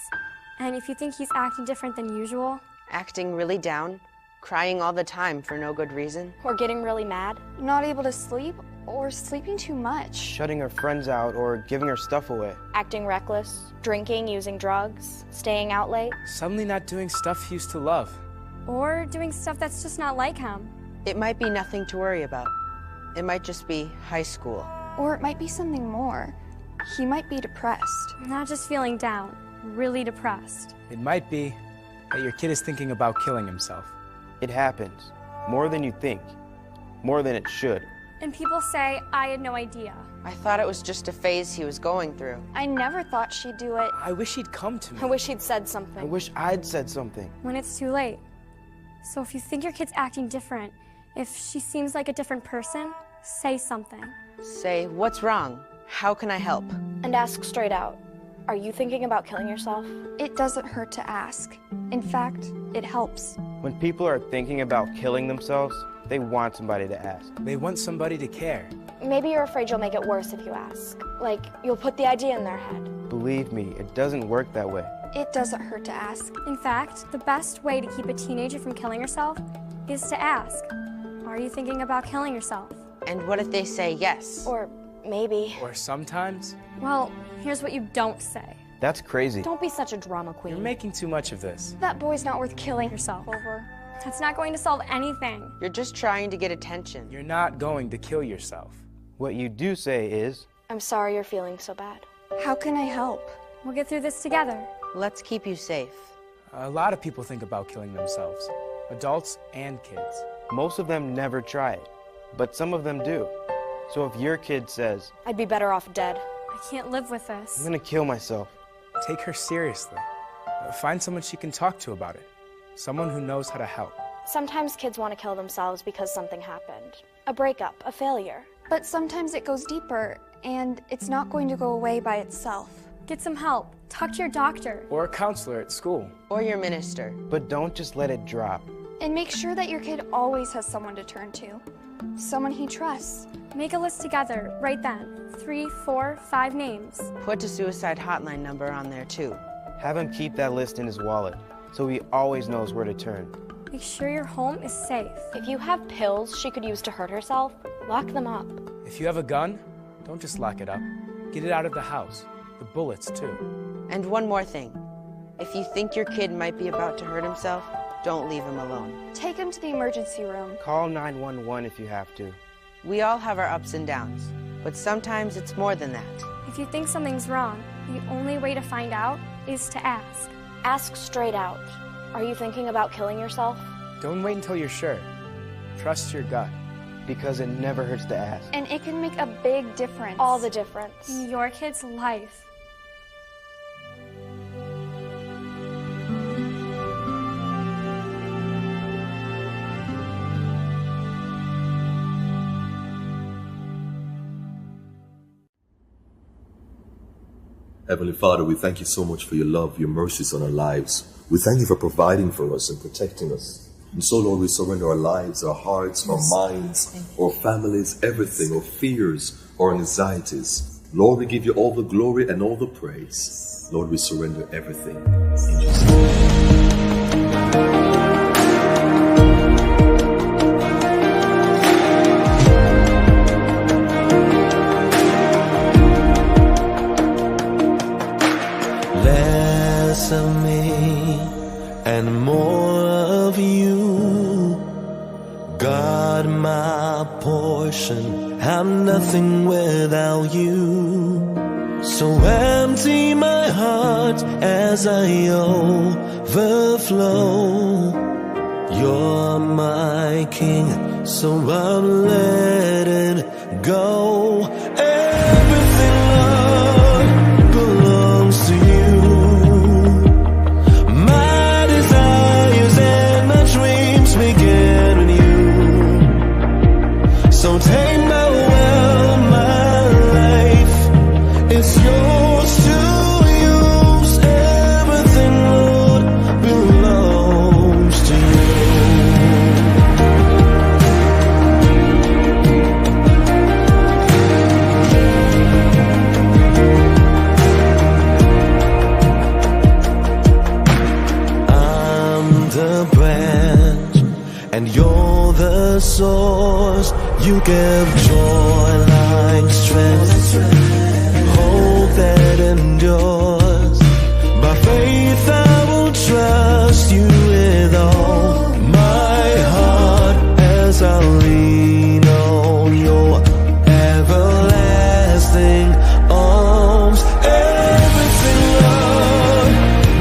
And if you think he's acting different than usual... Acting really down, crying all the time for no good reason. Or getting really mad, not able to sleep, or sleeping too much. Shutting her friends out or giving her stuff away. Acting reckless, drinking, using drugs, staying out late. Suddenly not doing stuff he used to love. Or doing stuff that's just not like him. It might be nothing to worry about. It might just be high school. Or it might be something more. He might be depressed. Not just feeling down, really depressed. It might be that your kid is thinking about killing himself. It happens. More than you think. More than it should. And people say, I had no idea. I thought it was just a phase he was going through. I never thought she'd do it. I wish he'd come to me. I wish he'd said something. I wish I'd said something. When it's too late. So if you think your kid's acting different, if she seems like a different person, say something. Say, what's wrong? How can I help? And ask straight out. Are you thinking about killing yourself? It doesn't hurt to ask. In fact, it helps. When people are thinking about killing themselves, they want somebody to ask. They want somebody to care. Maybe you're afraid you'll make it worse if you ask. Like, you'll put the idea in their head. Believe me, it doesn't work that way. It doesn't hurt to ask. In fact, the best way to keep a teenager from killing herself is to ask, are you thinking about killing yourself? And what if they say yes? Or maybe. Or sometimes, Well, here's what you don't say. that's crazy. Don't be such a drama You're queen. making too much of this. That boy's not worth killing yourself over. That's not going to solve anything. You're just trying to get attention. You're not going to kill yourself. What you do say is, I'm sorry you're feeling so bad. How can I help? We'll get through this together. Let's keep you safe. a lot of people think about killing themselves, adults and kids. Most of them never try it, but some of them do. So if your kid says, I'd be better off dead. I can't live with this. I'm gonna kill myself, take her seriously. Find someone she can talk to about it, someone who knows how to help. Sometimes kids want to kill themselves because something happened. A breakup, a failure. But sometimes it goes deeper, and it's not going to go away by itself. Get some help. Talk to your doctor. Or a counselor at school. Or your minister. But don't just let it drop. And make sure that your kid always has someone to turn to. Someone he trusts. Make a list together, right then. 3, 4, 5 names. Put a suicide hotline number on there too. Have him keep that list in his wallet, so he always knows where to turn. Make sure your home is safe. If you have pills she could use to hurt herself, lock them up. If you have a gun, don't just lock it up. Get it out of the house. The bullets, too. And one more thing. If you think your kid might be about to hurt himself, don't leave him alone. Take him to the emergency room. Call 911 if you have to. We all have our ups and downs, but sometimes it's more than that. If you think something's wrong, the only way to find out is to ask. Ask straight out. Are you thinking about killing yourself? Don't wait until you're sure. Trust your gut, because it never hurts to ask. And it can make a big difference. All the difference. In your kid's life. Heavenly Father, we thank you so much for your love, your mercies on our lives. We thank you for providing for us and protecting us. And so, Lord, we surrender our lives, our hearts, our minds, our families, everything, our fears, our anxieties. Lord, we give you all the glory and all the praise. Lord, we surrender everything. In Jesus' name. Less of me and more of you. God, my portion, I'm nothing without you. So empty my heart as I overflow. You're my king, so I'm letting go. Everything, Lord, belongs to you. My desires and my dreams begin in you. So take my will, my life, it's yours to use. Everything, Lord, belongs to you. I'm the branch and you're the source. You give joy like strength, hope that endures. By faith I will trust you with all my heart as I lean on your everlasting arms. Everything, Lord,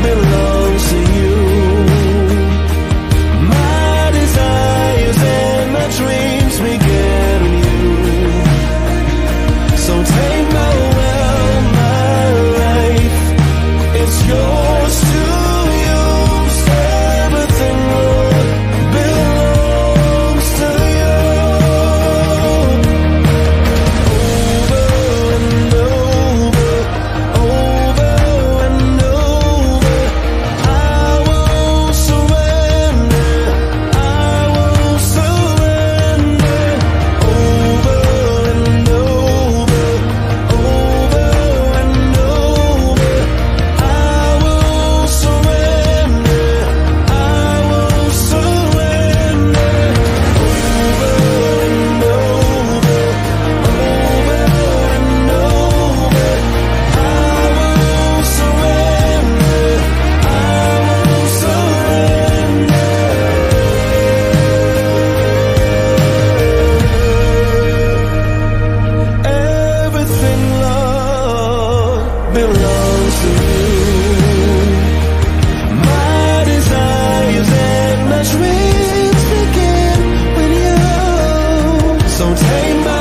belongs to you. My desires and my dreams begin in you. So take my will, my life, it's yours to use. So take my